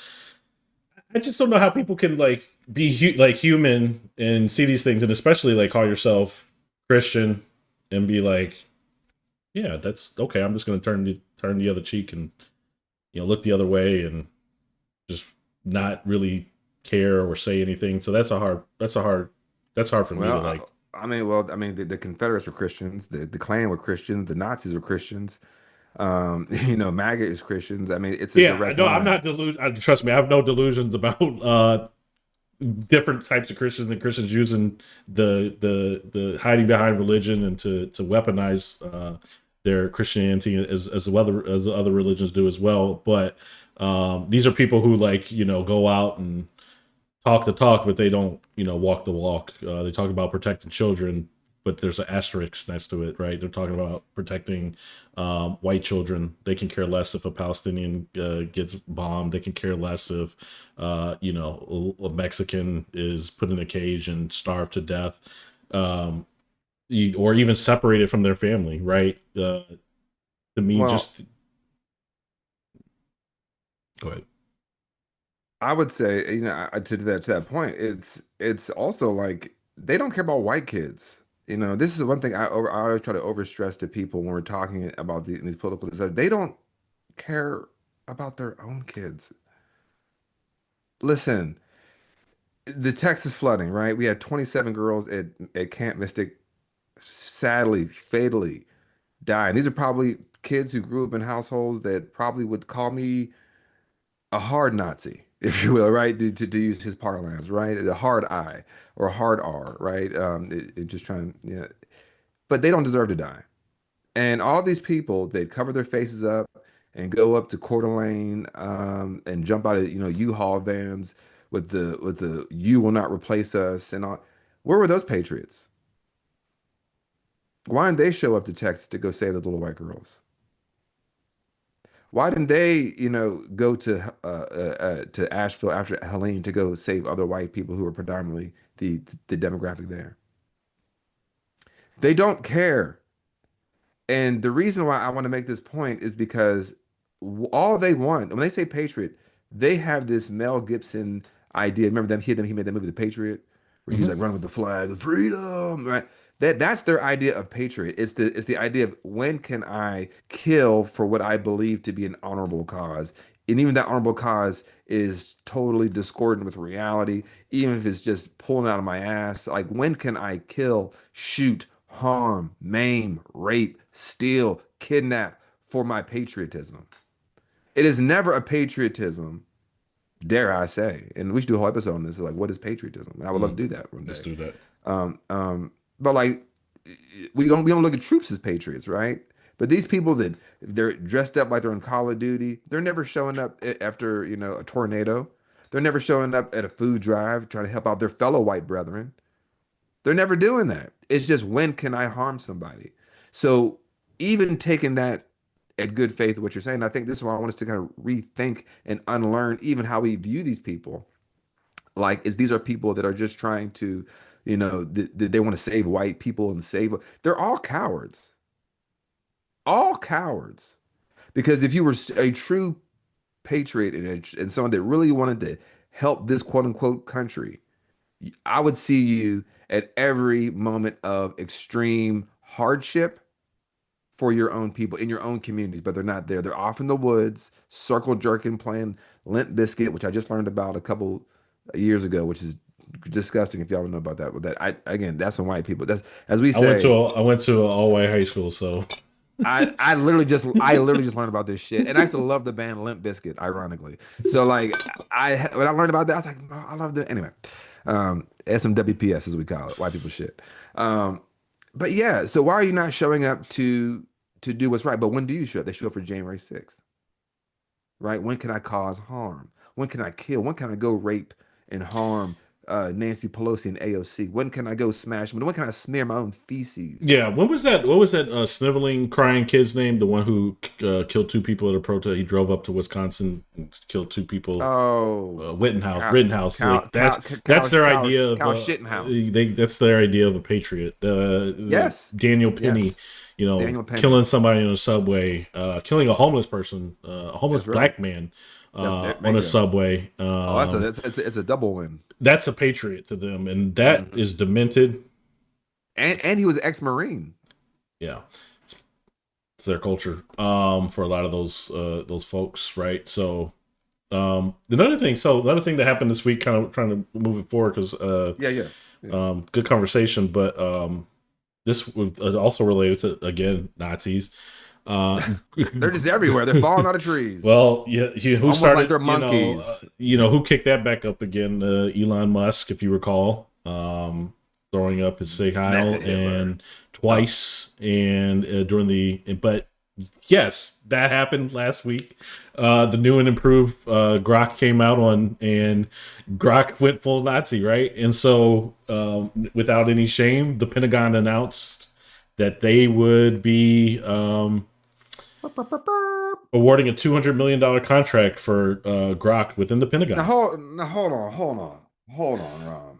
I just don't know how people can, like, be human and see these things, and especially, like, call yourself Christian and be like, yeah, that's okay, I'm just going to turn the other cheek and look the other way and just not really care or say anything. So that's hard for me to like. I mean, the Confederates were Christians, the Klan were Christians, the Nazis were Christians. MAGA is Christians. I mean, it's a Yeah, direct no, I'm line. not trust me, I have no delusions about different types of Christians and Christians using the hiding behind religion and to weaponize their Christianity as other religions do as well. But these are people who go out and talk the talk, but they don't walk the walk. They talk about protecting children, but there's an asterisk next to it, right? They're talking about protecting white children. They can care less if a Palestinian gets bombed. They can care less if a Mexican is put in a cage and starved to death, or even separated from their family, right? To me, Well, just go ahead. I would say, to that point, it's also like they don't care about white kids. This is one thing I always try to overstress to people when we're talking about these political decisions. They don't care about their own kids. Listen, the Texas flooding, right? We had 27 girls at Camp Mystic, sadly, fatally died. These are probably kids who grew up in households that probably would call me a hard Nazi, if you will, right? To use his parlance, right? A hard I or a hard R, right? Just trying, yeah. But they don't deserve to die. And all these people that cover their faces up and go up to Coeur d'Alene, and jump out of U-Haul vans with the "You will not replace us" and all. Where were those patriots? Why didn't they show up to Texas to go save the little white girls? Why didn't they, go to Asheville after Helene to go save other white people who are predominantly the demographic there? They don't care. And the reason why I want to make this point is because all they want, when they say patriot, they have this Mel Gibson idea. Remember them? He made that movie, The Patriot, where he was Mhm. like running with the flag, freedom, right? That's their idea of patriot. It's the idea of when can I kill for what I believe to be an honorable cause, and even that honorable cause is totally discordant with reality, even if it's just pulling out of my ass. Like when can I kill, shoot, harm, maim, rape, steal, kidnap for my patriotism? It is never a patriotism, dare I say, and we should do a whole episode on this. Like, what is patriotism? And I would love to do that one Let's day. do that. But like, we don't look at troops as patriots, right? But these people that they're dressed up like they're on Call of Duty, they're never showing up after a tornado. They're never showing up at a food drive trying to help out their fellow white brethren. They're never doing that. It's just when can I harm somebody? So even taking that at good faith, what you're saying, I think this is why I want us to kind of rethink and unlearn even how we view these people. Like, is these are people that are just trying to, they want to save white people and save. They're all cowards, all cowards. Because if you were a true patriot and someone that really wanted to help this quote unquote country, I would see you at every moment of extreme hardship for your own people in your own communities, but they're not there. They're off in the woods, circle jerking, playing Limp Biscuit, which I just learned about a couple years ago, which is disgusting if y'all don't know about that. But again, that's some white people. That's as we say. I went to an all white high school, so I literally just learned about this shit, and I used to love the band Limp Bizkit, ironically. So like, when I learned about that, I was like, oh, I love the anyway. SMWPS as we call it, white people shit. But yeah, so why are you not showing up to do what's right? But when do you show up? They show up for January 6th, right? When can I cause harm? When can I kill? When can I go rape and harm Nancy Pelosi and AOC? When can I go smash them? When can I smear my own yeah. feces? When was that? What was that sniveling, crying kid's name? The one who killed two people at a protest. He drove up to Wisconsin and killed two people. Oh, Rittenhouse. Like that's their idea of cow shitting house. that's their idea of a patriot. Yes, Daniel Penny, yes. Daniel Penny. killing somebody on a subway, killing a homeless person, a homeless That's right. black man on a subway. Oh, it's a double win. That's a patriot to them, and that Mhm. is demented. And he was an ex-Marine. Yeah, it's their culture for a lot of those folks, right? So another thing that happened this week, kind of trying to move it forward because Yeah. good conversation, but this was also related to, again, Nazis. Uh, They're just everywhere. They're falling out of trees. well, yeah, who Almost started? like they're monkeys. Who kicked that back up again? Elon Musk, if you recall, throwing up his Sig Heil Method Hitler. and twice, and during but yes, that happened last week. The new and improved Grok came out and Grok went full Nazi, right? And so, without any shame, the Pentagon announced that they would be awarding a $200 million contract for Grok within the Pentagon. Now hold on, Ron.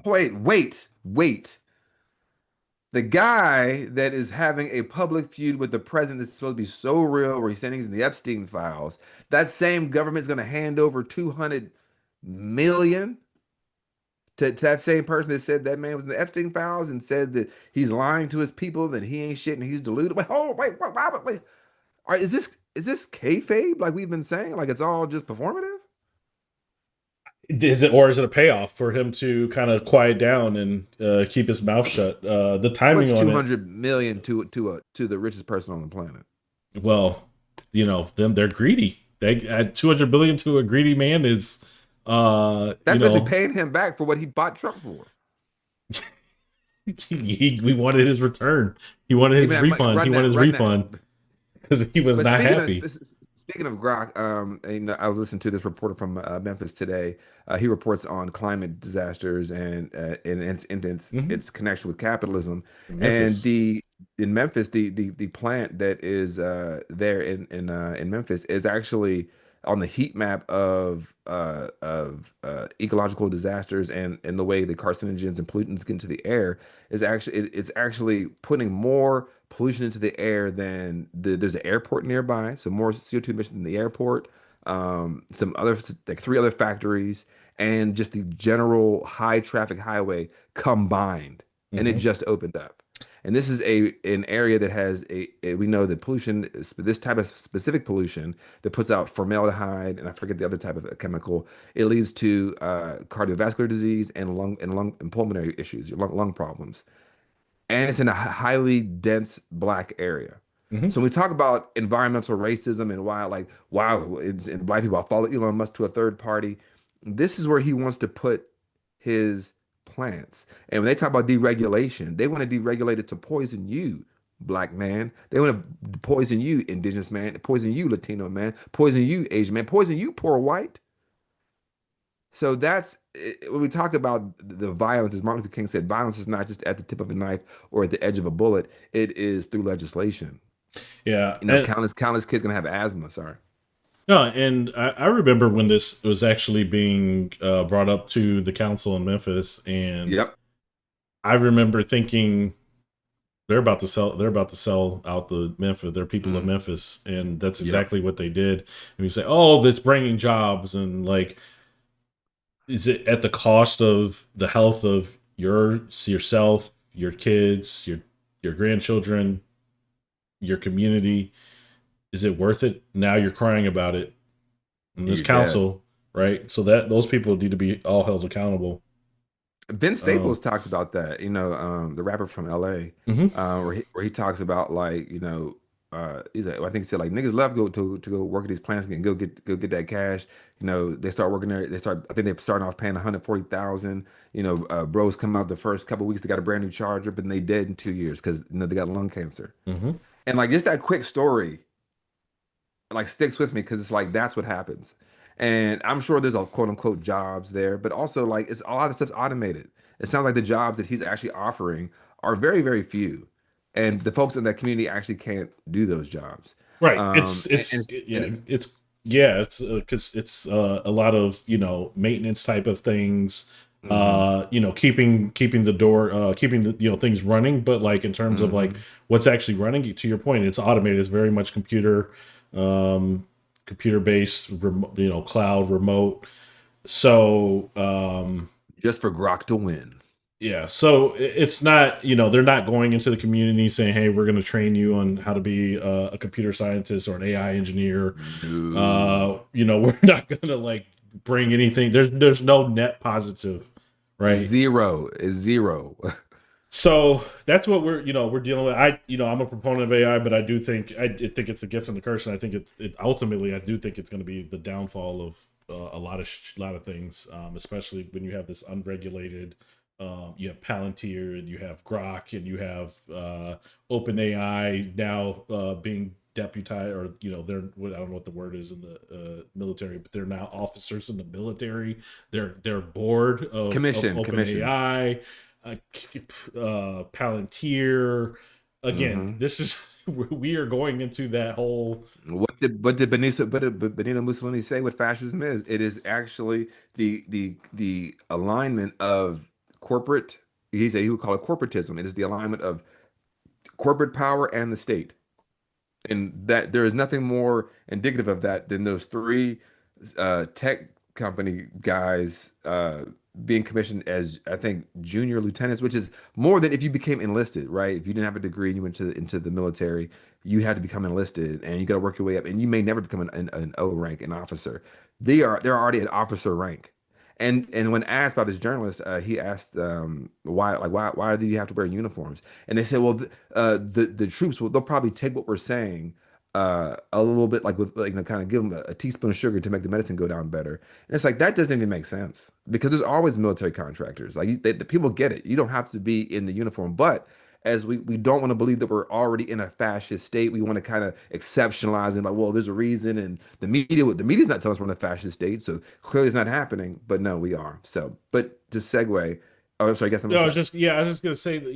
Wait. The guy that is having a public feud with the president that's supposed to be so real, where he's saying he's in the Epstein files, that same government's going to hand over 200 million to that same person that said that man was in the Epstein files and said that he's lying to his people, that he ain't shit and he's deluded. Wait. All right, is this kayfabe like we've been saying? Like it's all just performative? Is it a payoff for him to kind of quiet down and keep his mouth shut? The timing What's on 200 million to the richest person on the planet? Well, they're greedy. They add 200 billion to a greedy man is that's basically paying him back for what he bought Trump for. We wanted his return. He wanted his refund. He wanted his refund because he was not happy. Speaking of Grok, I was listening to this reporter from Memphis today. He reports on climate disasters and its connection with capitalism. Memphis. And in Memphis, the plant that is there in Memphis is actually on the heat map of ecological disasters, and the way the carcinogens and pollutants get into the air is actually putting more pollution into the air than there's an airport nearby, so more CO2 emissions in the airport, some other, like 3 other factories, and just the general high traffic highway combined, and it just opened up. And this is an area that has we know that pollution, this type of specific pollution that puts out formaldehyde, and I forget the other type of chemical, it leads to cardiovascular disease and lung and pulmonary issues, lung problems. And it's in a highly dense black area. So when we talk about environmental racism and why and black people follow Elon Musk to a third party, this is where he wants to put his plants. And when they talk about deregulation, they want to deregulate it to poison you, black man. They want to poison you, indigenous man, poison you, Latino man, poison you, Asian man, poison you, poor white. So that's when we talk about the violence, as Martin Luther King said, violence is not just at the tip of a knife or at the edge of a bullet. It is through legislation. Yeah. Countless kids gonna have asthma. Sorry. No, and I remember when this was actually being brought up to the council in Memphis, and Yep. I remember thinking they're about to sell out the Memphis. They're people in Memphis, and that's exactly what they did. And you say, oh, that's bringing jobs, and like, is it at the cost of the health of yourself, your kids, your grandchildren, your community? Is it worth it? Now you're crying about it in this council, right? So that those people need to be all held accountable. Ben Staples talks about that, the rapper from LA, where he talks about, like, he's like, I think he said, like, niggas love to go work at these plants and go get that cash. They start working there. I think they're starting off paying 140,000. Bros come out the first couple of weeks, they got a brand new Charger, but then they dead in 2 years because they got lung cancer. And like, just that quick story, like, sticks with me, because it's like that's what happens. And I'm sure there's a quote unquote jobs there, but also, like, it's a lot of stuff's automated. It sounds like the jobs that he's actually offering are very, very few, and the folks in that community actually can't do those jobs. Right. It's because it's a lot of maintenance type of things. Keeping the door, keeping the things running, but like in terms of like what's actually running, to your point, it's automated. It's very much computer based, cloud, remote. So just for Grok to win. Yeah, so it's not, they're not going into the community saying, hey, we're going to train you on how to be a computer scientist or an AI engineer. No. We're not going to like bring anything. There's no net positive, right? Zero. So that's what we're dealing with. I'm a proponent of AI, but I do think I think it's a gift and a curse, and I think it ultimately I do think it's going to be the downfall of a lot of things, especially when you have this unregulated. You have Palantir, and you have Grok, and you have OpenAI now being deputized, or they're I don't know what the word is in the military, but they're now officers in the military. They're board of Commissioned. OpenAI, Palantir. Again, Hmm. this is we are going into that whole. Benito Mussolini say what fascism is? It is actually the alignment of corporate. He would call it corporatism. It is the alignment of corporate power and the state. And that there is nothing more indicative of that than those three tech company guys being commissioned as, I think, junior lieutenants, which is more than if you became enlisted, right? If you didn't have a degree and you went into the military, you had to become enlisted, and you got to work your way up, and you may never become an O rank, an officer. They're already an officer rank. And when asked by this journalist, he asked why do you have to wear uniforms? And they said, well, the troops they'll probably take what we're saying a little bit like with like kind of give them a teaspoon of sugar to make the medicine go down better. And it's like that doesn't even make sense because there's always military contractors. Like the people get it. You don't have to be in the uniform, but as we don't want to believe that we're already in a fascist state. We want to kind of exceptionalize and like, well, there's a reason, and the media's not telling us we're in a fascist state, so clearly it's not happening. But no, we are. So, but to segue, oh, I'm sorry, I guess I'm No, gonna I was try. just I was just gonna say that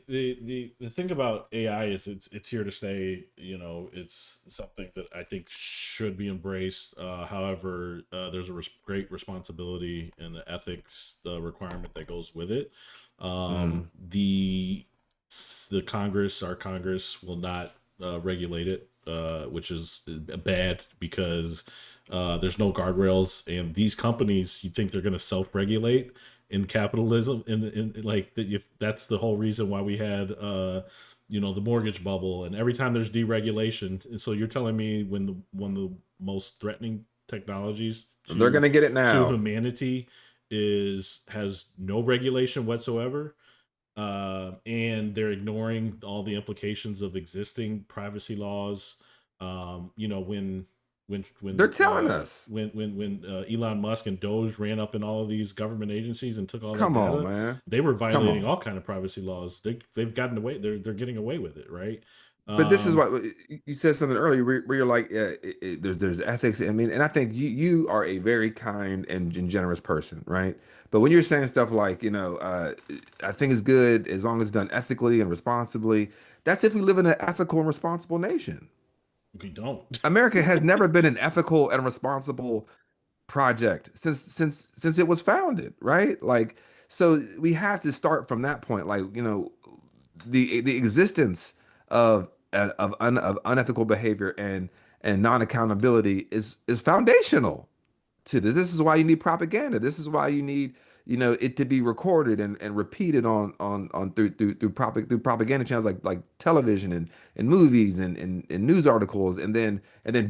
the thing about AI is it's here to stay. It's something that I think should be embraced. However, there's a great responsibility and the ethics requirement that goes with it. Mm, The Congress, our Congress, will not regulate it, which is bad because there's no guardrails, and these companies, you think they're going to self-regulate in capitalism, in like if that's the whole reason why we had the mortgage bubble, and every time there's deregulation. And so you're telling me when the one of the most threatening technologies they're gonna get it to now. humanity has no regulation whatsoever, and they're ignoring all the implications of existing privacy laws. When They're telling us. Elon Musk and Doge ran up in all of these government agencies and took all that Come on, data, man. they were Come violating on. all kind of privacy laws. They've gotten away. They're getting away with it, right? But this is Um, what you said something earlier where you're like, yeah, there's ethics. I mean, and I think you are a very kind and generous person, right? But when you're saying stuff like, I think it's good as long as it's done ethically and responsibly. That's if we live in an ethical and responsible nation. we don't. America has never been an ethical and responsible project since it was founded, right? Like, so we have to start from that point. Like, the existence of unethical behavior and non-accountability is foundational to this. This is why you need propaganda. This is why you need, it to be recorded and repeated on through propaganda channels like television and movies and news articles and then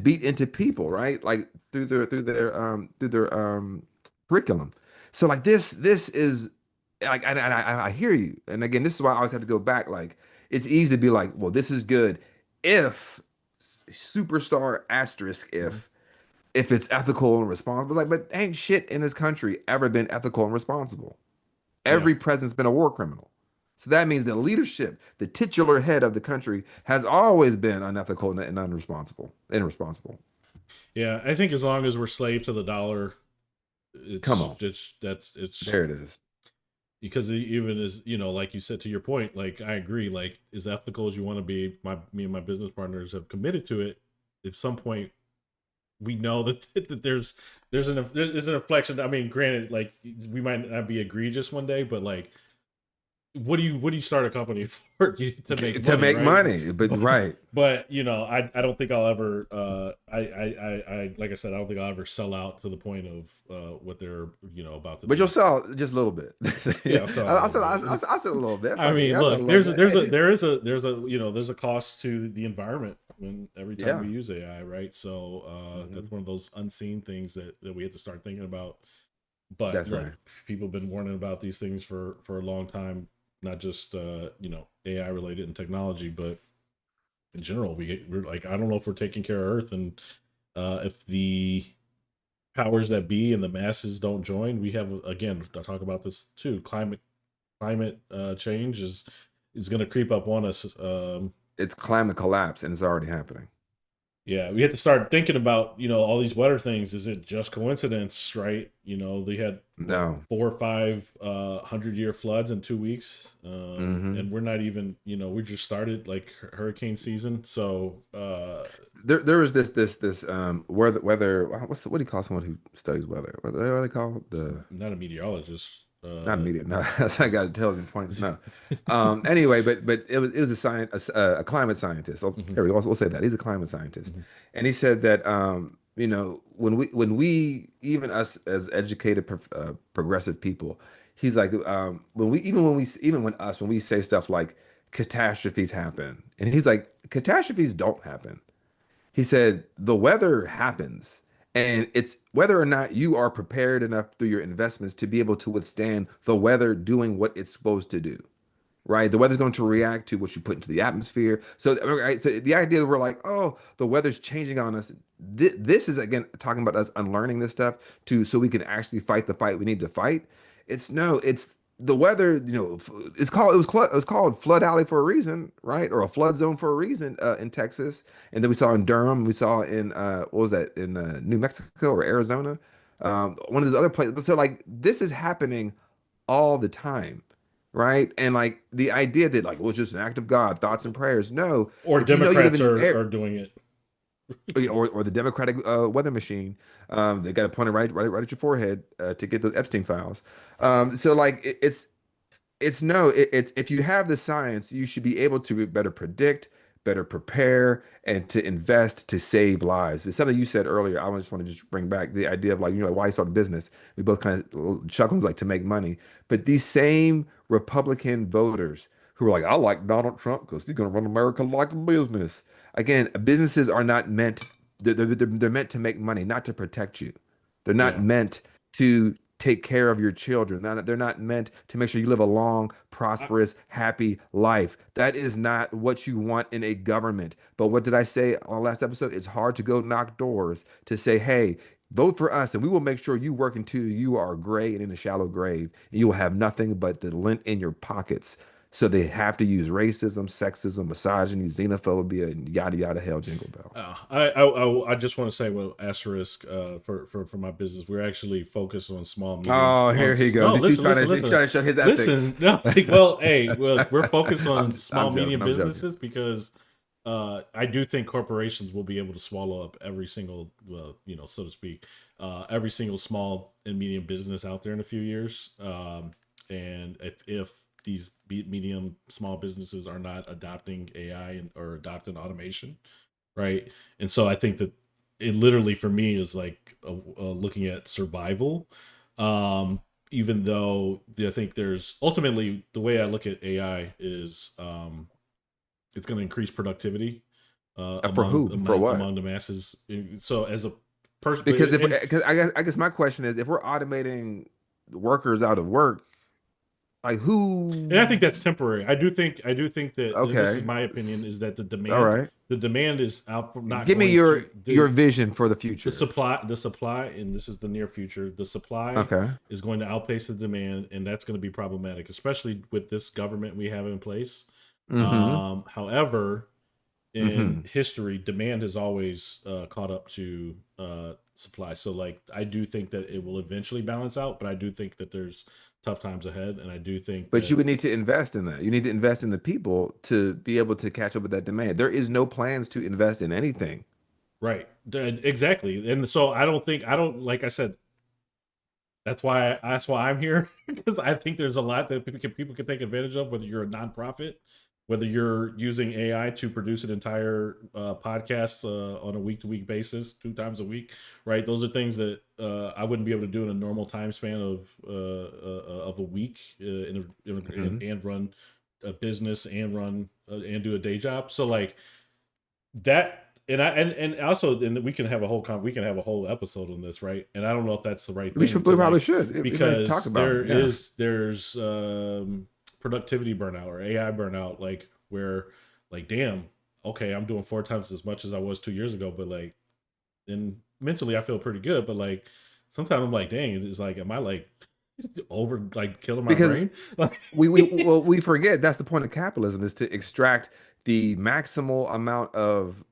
beat into people, right? Like through their curriculum. So like this is like I hear you. And again, this is why I always have to go back. Like it's easy to be like, well, this is good if superstar asterisk if it's ethical and responsible. It's like, but ain't shit in this country ever been ethical and responsible. Yeah, Every president's been a war criminal. So that means the leadership, the titular head of the country, has always been unethical and unresponsible, irresponsible. yeah. I think as long as we're slave to the dollar, Come it's on, just that's it's there it is. because even as like you said, to your point, like I agree, like as ethical as you want to be, me and my business partners have committed to it. At some point we know that, that there's an inflection. I mean, granted, like we might not be egregious one day, but like what do you start a company for? To make To money, make right? money, but right. But I don't think I'll ever I like I said, I don't think I'll ever sell out to the point of what they're about to But you'll do. sell just a little bit. Yeah, Yeah, I'll sell out a I little said I, bit. I, I said a little bit. I Fuck it, mean, yeah, I said a look, little bit. there's a cost to the environment when every time Yeah, we use AI, right? So mhm, that's one of those unseen things that we have to start thinking about. But that's look, right. people have been warning about these things for a long time. not just AI related and technology, but in general. We're like, I don't know if we're taking care of Earth, and if the powers that be and the masses don't join, we have, again, I talk about this too. Climate change is going to creep up on us. It's climate collapse, and it's already happening. Yeah, we have to start thinking about, all these weather things. Is it just coincidence, right? They had No. 4 or 5 100-year floods in 2 weeks, and we're not even, we just started like hurricane season. So There was this weather. What do you call someone who studies weather? What are they called? not a meteorologist. Not media. No, that's that guy tells and points. No. Anyway, but it was a climate scientist. Oh, there we go. We'll say that he's a climate scientist, and he said that when we even us as educated progressive people, he's like when we say stuff like catastrophes happen, and he's like catastrophes don't happen. He said the weather happens, and it's whether or not you are prepared enough through your investments to be able to withstand the weather doing what it's supposed to do, right? The weather's going to react to what you put into the atmosphere. So, right, so the idea that we're like, oh, the weather's changing on us. This is again talking about us unlearning this stuff so we can actually fight the fight we need to fight. It's the weather. It was called Flood Alley for a reason, right? Or a flood zone for a reason in Texas, and then we saw in Durham, we saw in what was that in New Mexico or Arizona, one of those other places. So like this is happening all the time, right? And like the idea that like, well, it's just an act of God, thoughts and prayers. No, or if you know you live Democrats in the air, are doing it. or the Democratic weather machine, they got to point it right at your forehead to get those Epstein files. So like it's if you have the science, you should be able to better predict, better prepare, and to invest to save lives. It's something you said earlier. I just want to just bring back the idea of like, why you started business. We both kind of chuckles like to make money. But these same Republican voters who are like, I like Donald Trump because he's going to run America like a business. Again, businesses are not meant, they're meant to make money, not to protect you. They're not Yeah. meant to take care of your children. They're not meant to make sure you live a long, prosperous, happy life. That is not what you want in a government. But what did I say on last episode? It's hard to go knock doors to say, hey, vote for us and we will make sure you work until you are gray and in a shallow grave and you will have nothing but the lint in your pockets. So they have to use racism, sexism, misogyny, xenophobia, and yada yada hell jingle bell. I just want to say, well, asterisk for my business, we're actually focused on small medium. Oh, here he goes. No, He's trying to show his ethics. Listen, no, we're focused on small medium joking. businesses because I do think corporations will be able to swallow up every single, so to speak, every single small and medium business out there in a few years. And if these medium small businesses are not adopting AI or adopting automation, right? And so I think that it literally for me is like looking at survival. Even though I think there's ultimately the way I look at AI is it's going to increase productivity For who? For what? among the masses. So as a person, Because I guess my question is, if we're automating workers out of work, like who? and I think that's temporary. I do think that Okay. this is my opinion is that the demand, All right. the demand is out. Not Give me going your vision for the future. the supply, and this is the near future. The supply Okay. is going to outpace the demand, and that's going to be problematic, especially with this government we have in place. However, in history, demand has always caught up to supply. So, like, I do think that it will eventually balance out, but I do think that there's tough times ahead, and I do think. But you would need to invest in that. You need to invest in the people to be able to catch up with that demand. There is no plans to invest in anything. Right. Exactly. And so I don't like I said, that's why I'm here because I think there's a lot that people can take advantage of, whether you're a nonprofit, whether you're using AI to produce an entire podcast on a week-to-week basis, 2 times a week, right? Those are things that I wouldn't be able to do in a normal time span of a week and run a business and run and do a day job. So like that. And also, and we can have a whole episode on this, right? And I don't know if that's the right thing. We probably should because talk about there's productivity burnout or AI burnout, like where like damn, okay, I'm doing 4 times as much as I was 2 years ago, but like then mentally I feel pretty good, but like sometimes I'm like, dang, it's like, am I like over like killing my Because brain? Like, we forget that's the point of capitalism is to extract the maximal amount of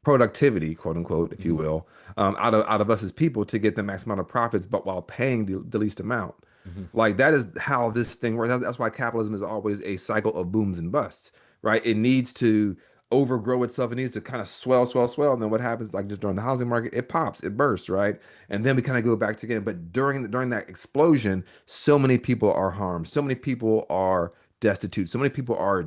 productivity, quote unquote, if you Mhm, will, out of us as people to get the max amount of profits, but while paying the least amount. mhm. Like that is how this thing works. That's why capitalism is always a cycle of booms and busts, right? It needs to overgrow itself. It needs to kind of swell, and then what happens? Like just during the housing market, it pops, it bursts, right? And then we kind of go back to again. But during that explosion, so many people are harmed. So many people are destitute. So many people are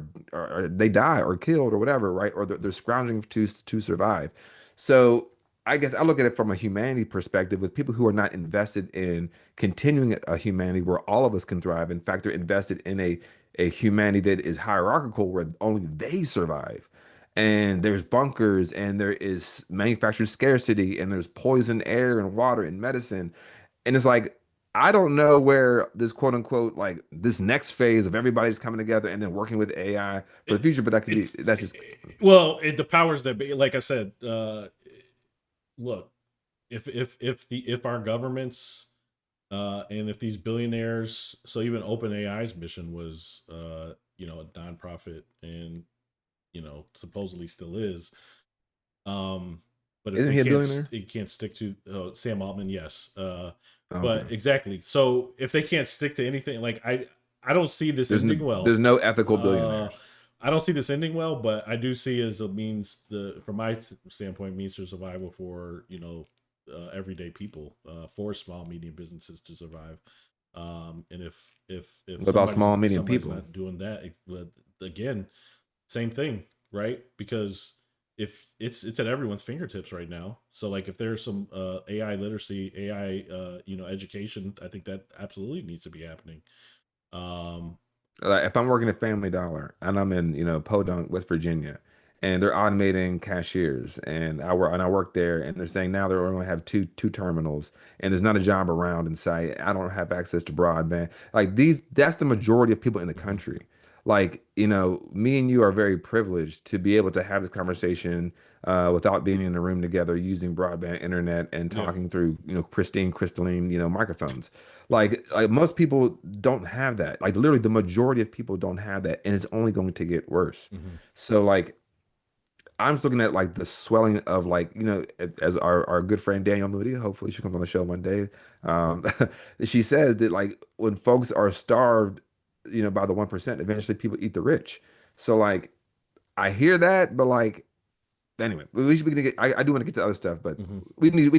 they die or killed or whatever, right? Or they're scrounging to survive. So I guess I look at it from a humanity perspective with people who are not invested in continuing a humanity where all of us can thrive. In fact, they're invested in a humanity that is hierarchical where only they survive. And there's bunkers and there is manufactured scarcity and there's poison air and water and medicine. And it's like, I don't know where this quote unquote like this next phase of everybody's coming together and then working with AI for the It, future, but that could be it's that's just well, the powers that be, like I said, look, if our governments and if these billionaires, so even OpenAI's mission was a nonprofit and supposedly still is, but if isn't they he a can't billionaire? it can't stick to Sam Altman, yes, Oh, okay. but exactly, so if they can't stick to anything, like I don't see this There's no, ending well. there's no ethical uh billionaires. I don't see this ending well, but I do see as a means, from my standpoint, means to survival for everyday people, for small medium businesses to survive. And if What about somebody's small and medium somebody's people? not doing that, but again, same thing, right? Because if it's at everyone's fingertips right now, so like if there's some AI literacy, AI education, I think that absolutely needs to be happening. Um, Like if I'm working at Family Dollar and I'm in, Podunk, West Virginia, and they're automating cashiers, and I work there, and they're saying now they're only have two terminals, and there's not a job around in sight. I don't have access to broadband. Like that's the majority of people in the mhm, country. Like, me and you are very privileged to be able to have this conversation without being in a room together, using broadband internet and yeah. talking through, pristine, crystalline, microphones. Like most people don't have that. Like literally the majority of people don't have that, and it's only going to get worse. Mhm. So like I'm just looking at like the swelling of like, as our good friend Danielle Moody, hopefully she comes on the show one day. Um, she says that like when folks are starved, by the 1%, eventually people eat the rich. So like I hear that, but like anyway, we can get I do want to get to other stuff, but Mhm.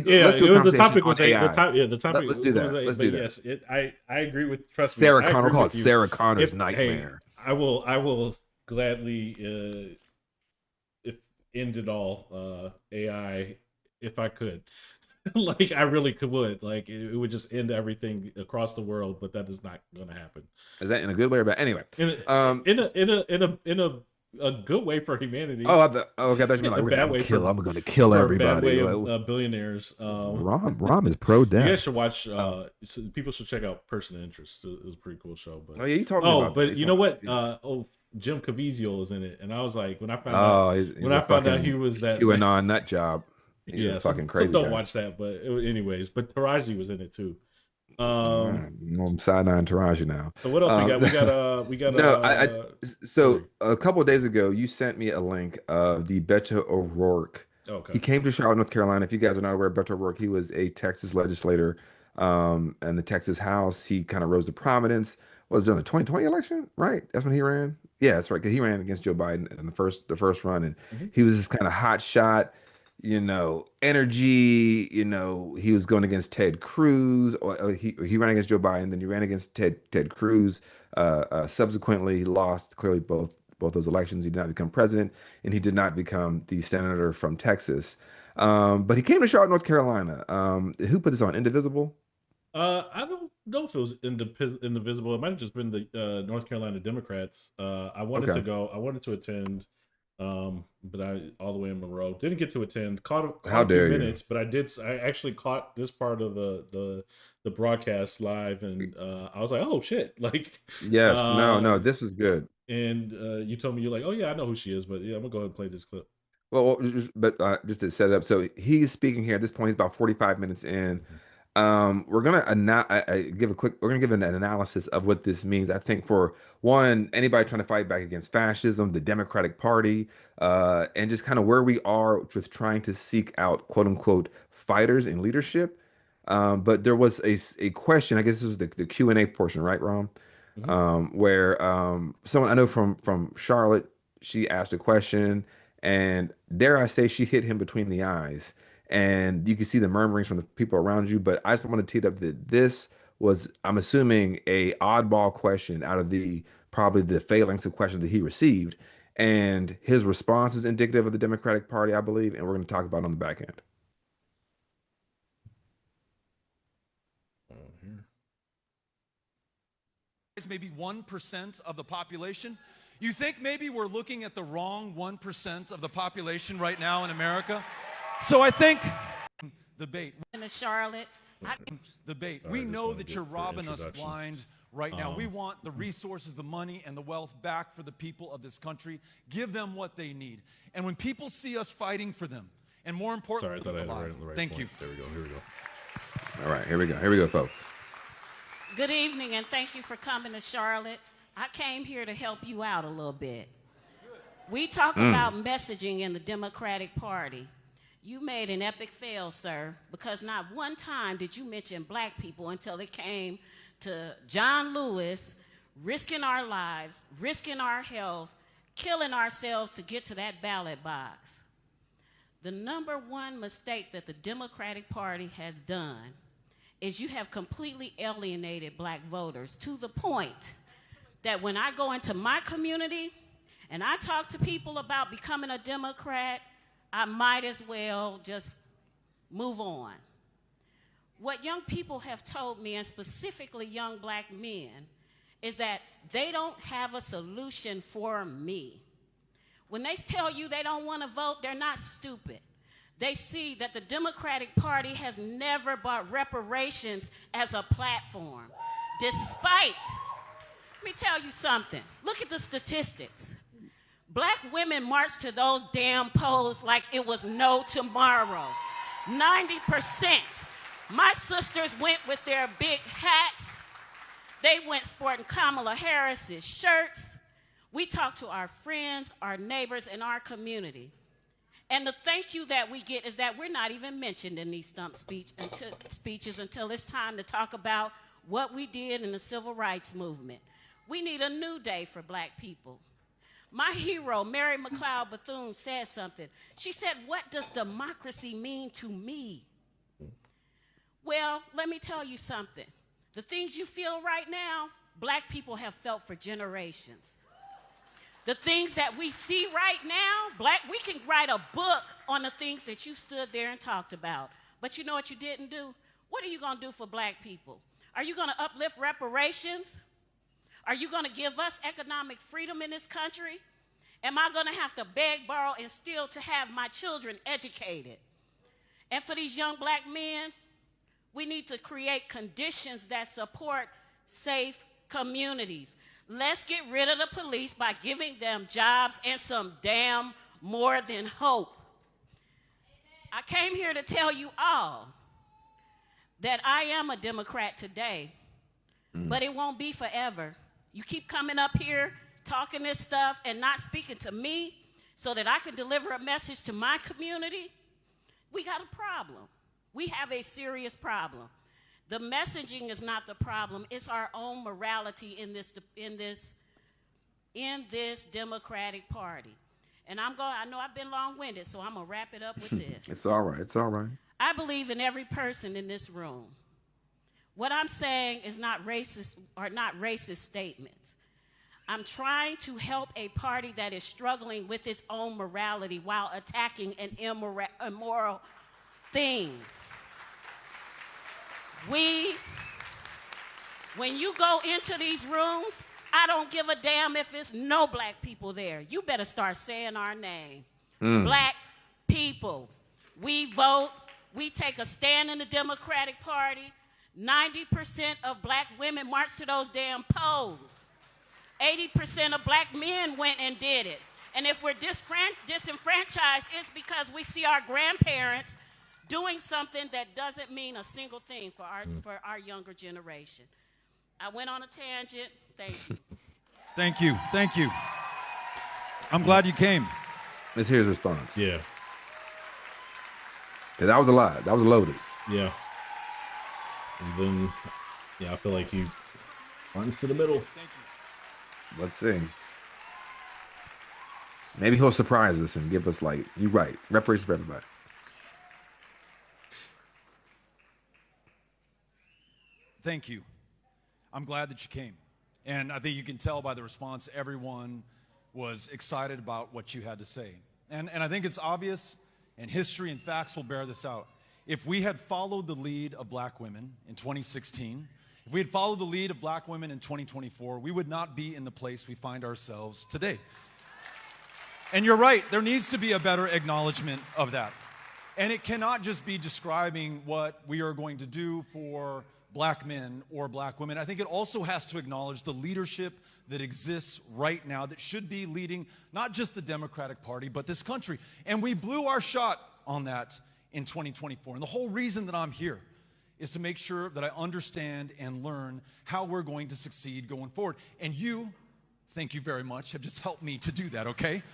Yeah, let's do it a was the conversation topic on was the AI. top. Yeah, the topic Let's do was that. Let's but do that. yes, I agree with. Trust me, Sarah I Connor, agree we'll call it with you. Sarah Connor's If hey, nightmare. I will gladly if end it all AI if I could. Like I really could would like it would just end everything across the world, but that is not going to happen. Is that in a good way or bad? Anyway, In um, a good way for humanity, okay, I thought you meant a like bad way I'm gonna kill for a bad everybody. way of Well, billionaires. Rom is pro You guys death. should watch. Oh, People should check out Person of Interest. It was a pretty cool show. But oh yeah, you told me about that. but you know what? Jim Caviezel is in it, and I was like, He's when a I found out he fucking was that, like, QAnon nut job. He's a yeah. So fucking so crazy don't guy. watch that. But anyways, but Taraji was in it too. All Um. right, I'm side eyeing Taraji now. So what else we got? Um, We got no, so sorry. a couple of days ago, you sent me a link of the Beto O'Rourke. Okay. He came to Charlotte, North Carolina. If you guys are not aware, Beto O'Rourke, he was a Texas legislator, and the Texas House. He kind of rose to prominence. Was during the 2020 election, right? That's when he ran. Yeah, that's right. 'Cause he ran against Joe Biden in the first run, and Mhm. he was this kind of hot shot, energy. He was going against Ted Cruz, or he ran against Joe Biden, then he ran against Ted Cruz. Subsequently, he lost clearly both those elections. He did not become president, and he did not become the senator from Texas. But he came to Charlotte, North Carolina. Who put this on? Indivisible? I don't know if it was indivisible. It might have just been the North Carolina Democrats. I wanted to Okay. go. I wanted to attend But I all the way in Monroe didn't get to attend. Caught How a few dare you? minutes, but I actually caught this part of the broadcast live, and I was like, oh shit, like, Yes, no, this was good. and you told me, you're like, oh yeah, I know who she is, but yeah, I'm gonna go ahead and play this clip. Well, but just to set it up, so he's speaking here at this point. He's about 45 minutes in. We're gonna give a quick. We're gonna give an analysis of what this means. I think for one, anybody trying to fight back against fascism, the Democratic Party, and just kind of where we are with trying to seek out quote unquote fighters in leadership. But there was a question. I guess this was the Q&A portion, right, Rom? Mhm. Where someone I know from Charlotte, she asked a question, and dare I say, she hit him between the eyes. And you can see the murmurings from the people around you. But I just want to tee it up that this was, I'm assuming, a oddball question out of the probably the phalanx of questions that he received. And his response is indicative of the Democratic Party, I believe, and we're going to talk about it on the back end. Here. Is maybe 1% of the population. You think maybe we're looking at the wrong 1% of the population right now in America? So I think debate. In Charlotte, Debate. All We right, know just that wanna you're get the robbing us introduction. blind right now. We want the resources, the money, and the wealth back for the people of this country. Give them what they need. And when people see us fighting for them, and more Sorry, importantly, I thought I had alive, the right thank point. you. There we go. Here we go. All right, here we go. Here we go, folks. good evening and thank you for coming to Charlotte. I came here to help you out a little bit. We talk about messaging in the Democratic Party. You made an epic fail, sir, because not one time did you mention black people until it came to John Lewis risking our lives, risking our health, killing ourselves to get to that ballot box. The number one mistake that the Democratic Party has done is you have completely alienated black voters to the point that when I go into my community and I talk to people about becoming a Democrat, I might as well just move on. What young people have told me, and specifically young black men, is that they don't have a solution for me. When they tell you they don't want to vote, they're not stupid. They see that the Democratic Party has never bought reparations as a platform. Despite, let me tell you something. Look at the statistics. Black women marched to those damn polls like it was no tomorrow. 90%. My sisters went with their big hats. They went sporting Kamala Harris's shirts. We talked to our friends, our neighbors, and our community. And the thank you that we get is that we're not even mentioned in these stump speeches until it's time to talk about what we did in the civil rights movement. We need a new day for black people. My hero, Mary McLeod Bethune, said something. She said, "What does democracy mean to me?" Well, let me tell you something. The things you feel right now, black people have felt for generations. The things that we see right now, we can write a book on the things that you stood there and talked about. But you know what you didn't do? What are you going to do for black people? Are you going to uplift reparations? Are you going to give us economic freedom in this country? Am I going to have to beg, borrow, and steal to have my children educated? And for these young black men, we need to create conditions that support safe communities. Let's get rid of the police by giving them jobs and some damn more than hope. I came here to tell you all that I am a Democrat today, but it won't be forever. You keep coming up here, talking this stuff, and not speaking to me so that I can deliver a message to my community. We got a problem. We have a serious problem. The messaging is not the problem. It's our own morality in this Democratic Party. And I know I've been long-winded, so I'm going to wrap it up with this. It's all right. It's all right. I believe in every person in this room. What I'm saying is not racist statements. I'm trying to help a party that is struggling with its own morality while attacking an immoral thing. When you go into these rooms, I don't give a damn if it's no black people there. You better start saying our name. Mm. Black people. We vote. We take a stand in the Democratic Party. 90% of black women marched to those damn polls. 80% of black men went and did it. And if we're disenfranchised, it's because we see our grandparents doing something that doesn't mean a single thing for our younger generation. I went on a tangent. Thank you. Thank you. Thank you. I'm glad you came. Let's hear his response. Yeah. 'Cause that was a lot. That was loaded. Yeah. And then, yeah, I feel like he runs to the middle. Thank you. Let's see. Maybe he'll surprise us and give us, like, you're right, reparations for everybody. Thank you. I'm glad that you came. And I think you can tell by the response, everyone was excited about what you had to say. And I think it's obvious, and history and facts will bear this out. If we had followed the lead of black women in 2016, if we had followed the lead of black women in 2024, we would not be in the place we find ourselves today. And you're right, there needs to be a better acknowledgement of that. And it cannot just be describing what we are going to do for black men or black women. I think it also has to acknowledge the leadership that exists right now that should be leading not just the Democratic Party, but this country. And we blew our shot on that in 2024. And the whole reason that I'm here is to make sure that I understand and learn how we're going to succeed going forward. And you, thank you very much, have just helped me to do that, okay?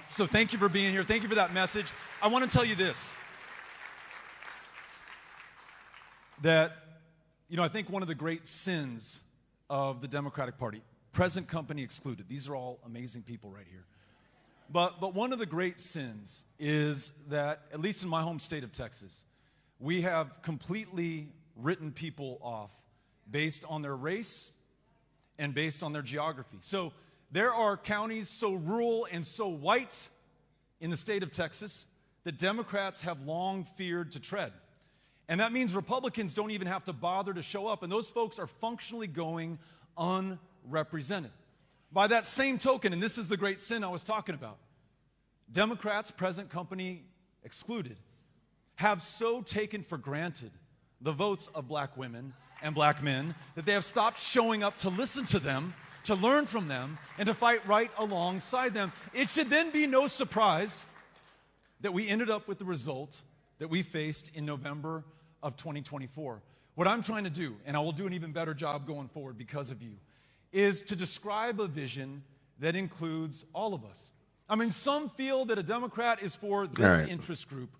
So thank you for being here. Thank you for that message. I want to tell you this, that, you know, I think one of the great sins of the Democratic Party, present company excluded, these are all amazing people right here, but one of the great sins is that, at least in my home state of Texas, we have completely written people off based on their race and based on their geography. So there are counties so rural and so white in the state of Texas that Democrats have long feared to tread. And that means Republicans don't even have to bother to show up, and those folks are functionally going unrepresented. By that same token, and this is the great sin I was talking about, Democrats, present company excluded, have so taken for granted the votes of black women and black men that they have stopped showing up to listen to them, to learn from them, and to fight right alongside them. It should then be no surprise that we ended up with the result that we faced in November of 2024. What I'm trying to do, and I will do an even better job going forward because of you, is to describe a vision that includes all of us. I mean, some feel that a Democrat is for this interest group.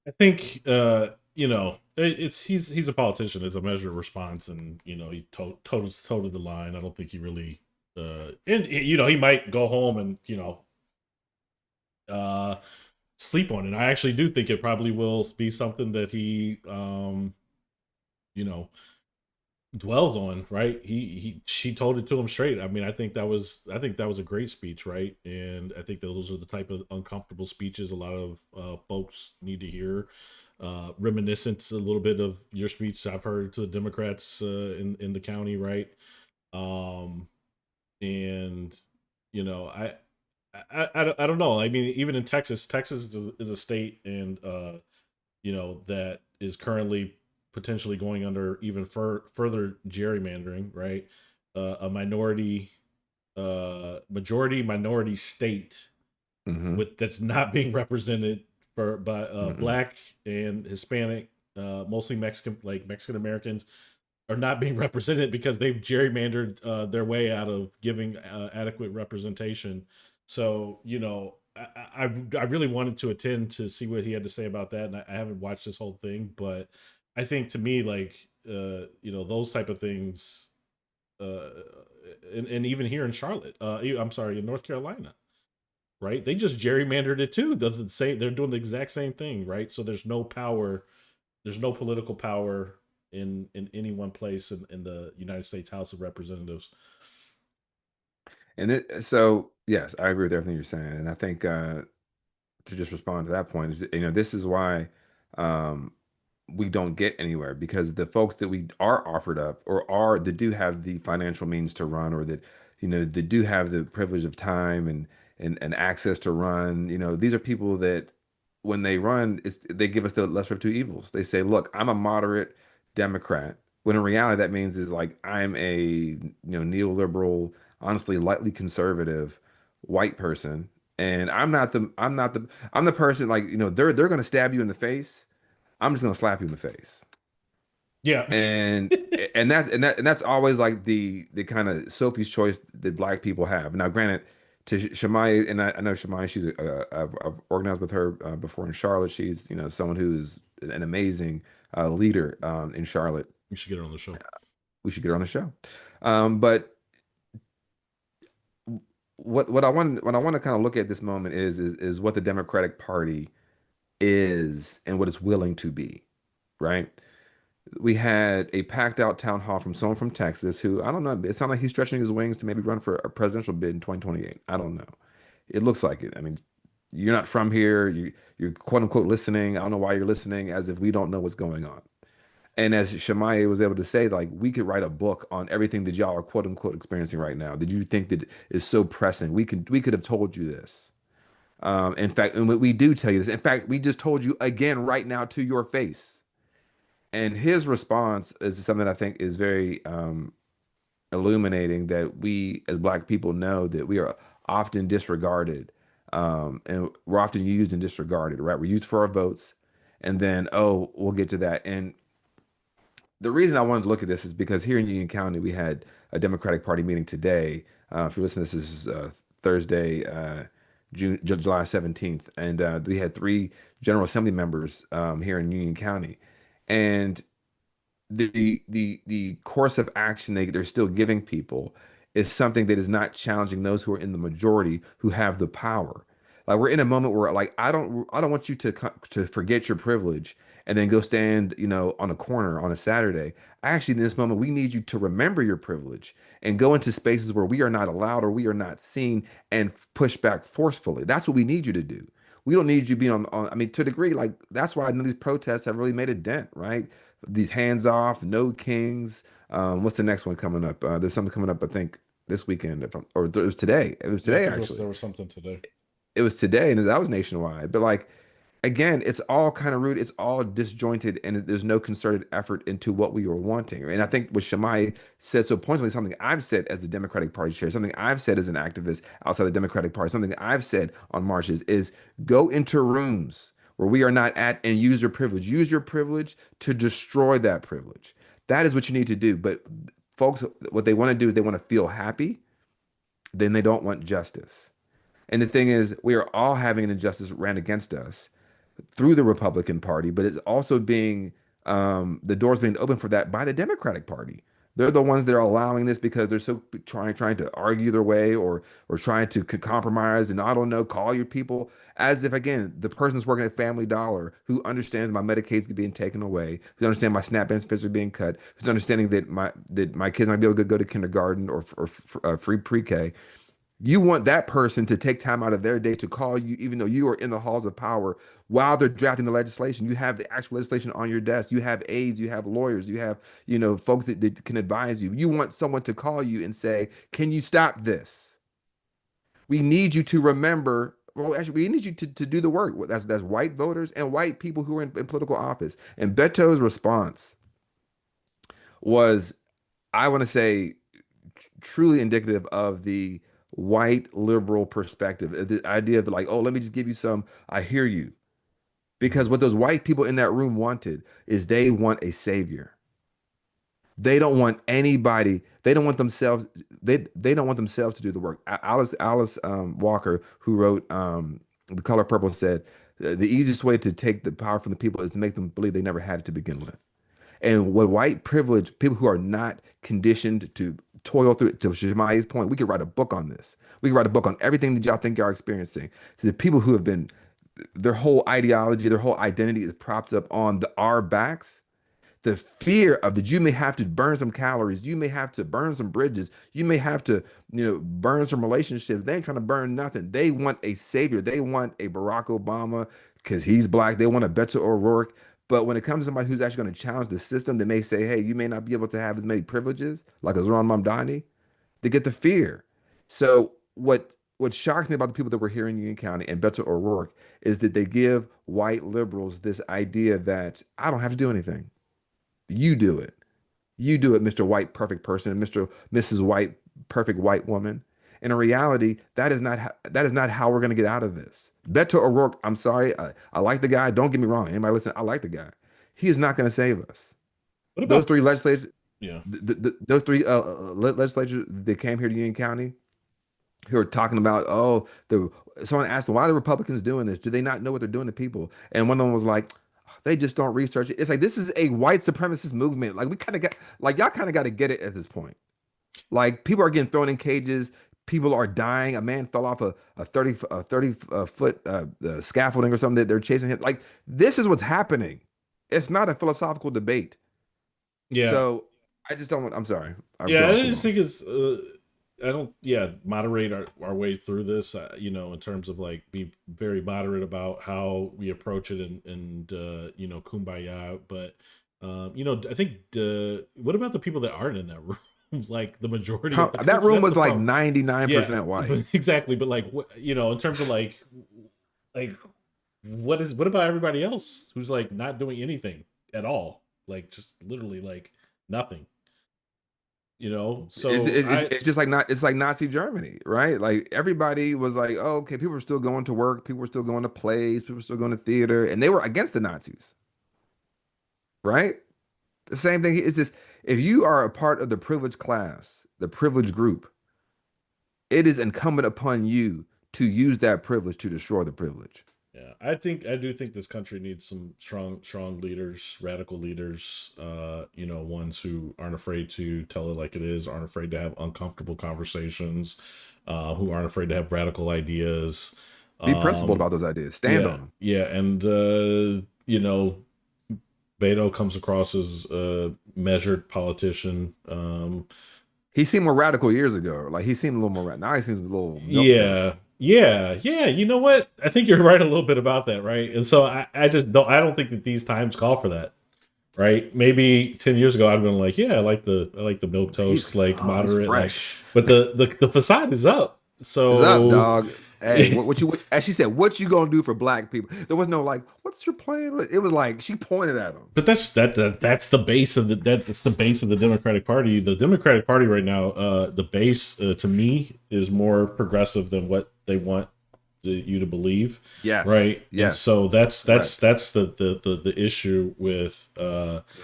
I think, you know, he's a politician. It's a measured response, and, you know, he toted the line. I don't think he really, and, you know, he might go home and, you know, sleep on it. I actually do think it probably will be something that he, you know, dwells on, right? She told it to him straight. I mean, I think that was a great speech, right? And I think those are the type of uncomfortable speeches a lot of folks need to hear. Reminiscent a little bit of your speech I've heard to the Democrats in the county, right? And, you know, I don't know. I mean, even in Texas is a state, and you know, that is currently potentially going under even further gerrymandering, right? A majority minority state with that's not being represented by black and Hispanic, mostly Mexican Americans, are not being represented because they've gerrymandered their way out of giving adequate representation. So, you know, I really wanted to attend to see what he had to say about that, and I haven't watched this whole thing, but I think, to me, like, you know, those type of things, and even here in Charlotte, I'm sorry, in North Carolina, right? They just gerrymandered it too. They're doing the exact same thing, right? So there's no power, there's no political power in any one place in the United States House of Representatives. And so, yes, I agree with everything you're saying. And I think to just respond to that point is, you know, this is why we don't get anywhere, because the folks that we are offered up, or that do have the financial means to run, or that, that do have the privilege of time and access to run. These are people that when they run, they give us the lesser of two evils. They say, look, I'm a moderate Democrat. When in reality, that means is like I'm a neoliberal, honestly, lightly conservative white person. And I'm the person like, they're gonna stab you in the face. I'm just gonna slap you in the face. Yeah. And and that's always like the kind of Sophie's choice that black people have. Now, granted, to Shemai, and I know Shemai, I've organized with her before in Charlotte. She's someone who's an amazing leader in Charlotte. We should get her on the show. We should get her on the show. But what I want to kind of look at this moment is what the Democratic Party is and what it's willing to be, right? We had a packed out town hall from someone from Texas who, I don't know, it sounded like he's stretching his wings to maybe run for a presidential bid in 2028. I don't know. It looks like it. I mean, you're not from here. You're quote unquote listening. I don't know why you're listening, as if we don't know what's going on. And as Shemaya was able to say, like, we could write a book on everything that y'all are quote unquote experiencing right now. Did you think that is so pressing? We could have told you this. In fact, and we do tell you this. In fact, we just told you again right now to your face. And his response is something that I think is very illuminating, that we as Black people know that we are often disregarded, and we're often used and disregarded, right? We're used for our votes, and then, oh, we'll get to that. And the reason I wanted to look at this is because here in Union County, we had a Democratic Party meeting today. If you listen to this is Thursday, July 17th, and we had three General Assembly members here in Union County. And the course of action they're still giving people is something that is not challenging those who are in the majority who have the power. Like, we're in a moment where, like, I don't want you to forget your privilege and then go stand on a corner on a Saturday. Actually, in this moment, we need you to remember your privilege and go into spaces where we are not allowed or we are not seen, and push back forcefully. That's what we need you to do. We don't need you being I mean, to a degree, like, that's why none of these protests have really made a dent, right? These hands off, no kings. What's the next one coming up? There's something coming up, I think, this weekend, or it was today. It was today, actually. There was something today. It was today, and that was nationwide. But, like, again, it's all kind of rude. It's all disjointed, and there's no concerted effort into what we were wanting. And I think what Shammai said so pointedly, something I've said as the Democratic Party chair, something I've said as an activist outside the Democratic Party, something I've said on marches is go into rooms where we are not at and use your privilege. Use your privilege to destroy that privilege. That is what you need to do. But folks, what they want to do is they want to feel happy. Then they don't want justice. And the thing is, we are all having an injustice ran against us through the Republican Party, but it's also being the doors being opened for that by the Democratic Party. They're the ones that are allowing this because they're so trying to argue their way, or trying to compromise, and I don't know, call your people, as if, again, the person's working at Family Dollar who understands my Medicaid's being taken away, who understands my SNAP benefits are being cut, who's understanding that my kids might be able to go to kindergarten or free pre-K. You want that person to take time out of their day to call you, even though you are in the halls of power while they're drafting the legislation. You have the actual legislation on your desk. You have aides, you have lawyers, you have, folks that can advise you. You want someone to call you and say, can you stop this? We need you to remember. Well, actually, we need you to do the work. That's white voters and white people who are in political office. And Beto's response was, I want to say, truly indicative of the white liberal perspective, the idea of, like, oh, let me just give you some, I hear you. Because what those white people in that room wanted is they want a savior. They don't want anybody. They don't want themselves. They don't want themselves to do the work. Alice Walker, who wrote The Color Purple, said the easiest way to take the power from the people is to make them believe they never had it to begin with. And what white privilege, people who are not conditioned to toil through it, to Shemaiah's point, we could write a book on this. We could write a book on everything that y'all think y'all are experiencing. To the people who have been, their whole ideology, their whole identity is propped up on our backs. The fear of that you may have to burn some calories, you may have to burn some bridges, you may have to, burn some relationships. They ain't trying to burn nothing. They want a savior. They want a Barack Obama because he's Black. They want a Beto O'Rourke. But when it comes to somebody who's actually going to challenge the system, they may say, hey, you may not be able to have as many privileges like a Zoran Mamdani. They get the fear. So what shocks me about the people that were here in Union County and Beto O'Rourke is that they give white liberals this idea that I don't have to do anything. You do it. You do it, Mr. White perfect person, and Mrs. White perfect white woman. And in reality, that is not how we're going to get out of this. Beto O'Rourke, I'm sorry, I like the guy. Don't get me wrong. Anybody listen? I like the guy. He is not going to save us. What Those about three legislators, yeah? those three legislatures that came here to Union County, who are talking about, oh, someone asked them, why are the Republicans doing this? Do they not know what they're doing to people? And one of them was like, they just don't research it. It's like this is a white supremacist movement. Like we kind of got like y'all kind of got to get it at this point. Like people are getting thrown in cages. People are dying. A man fell off a 30 foot scaffolding or something that they're chasing him. Like this is what's happening. It's not a philosophical debate. Yeah, So I just don't. I'm sorry. I've yeah. gone I too just long. think it's. I don't. Yeah, moderate our way through this. You know, in terms of like be very moderate about how we approach it and you know, kumbaya. But you know, I think what about the people that aren't in that room? Like the majority of the That country. room That's was the like problem. 99% white. But, exactly. But like, you know, in terms of like what about everybody else who's like not doing anything at all? Like just literally like nothing. You know, so I It's just like not it's like Nazi Germany, right? Like everybody was like, oh, okay, people were still going to work, people were still going to plays, people were still going to theater, and they were against the Nazis, right? The same thing is this: if you are a part of the privileged class, the privileged group, it is incumbent upon you to use that privilege to destroy the privilege. yeah, I do think this country needs some strong leaders, radical leaders, you know, ones who aren't afraid to tell it like it is, aren't afraid to have uncomfortable conversations, who aren't afraid to have radical ideas. Be principled Um about those ideas, stand on yeah, them. yeah, and you know, Beto comes across as a measured politician. He seemed more radical years ago. Like he seemed a little more now he seems a little milk toast. Yeah, yeah. You know what? I think you're right a little bit about that, right? And so I just don't. I don't think that these times call for that, right? Maybe 10 years ago, I'd have been like, yeah, I like the milk toast, like He's moderate, like. fresh. But the facade is up, It's up, so dog. Hey, as she said, what you gonna do for black people? There was no like, what's your plan? It was like she pointed at him. but that's the base of that's the base of the Democratic Party. The Democratic Party right now, the base to me is more progressive than what they want you to believe, Yes, right? And yes, so correct. that's the issue with.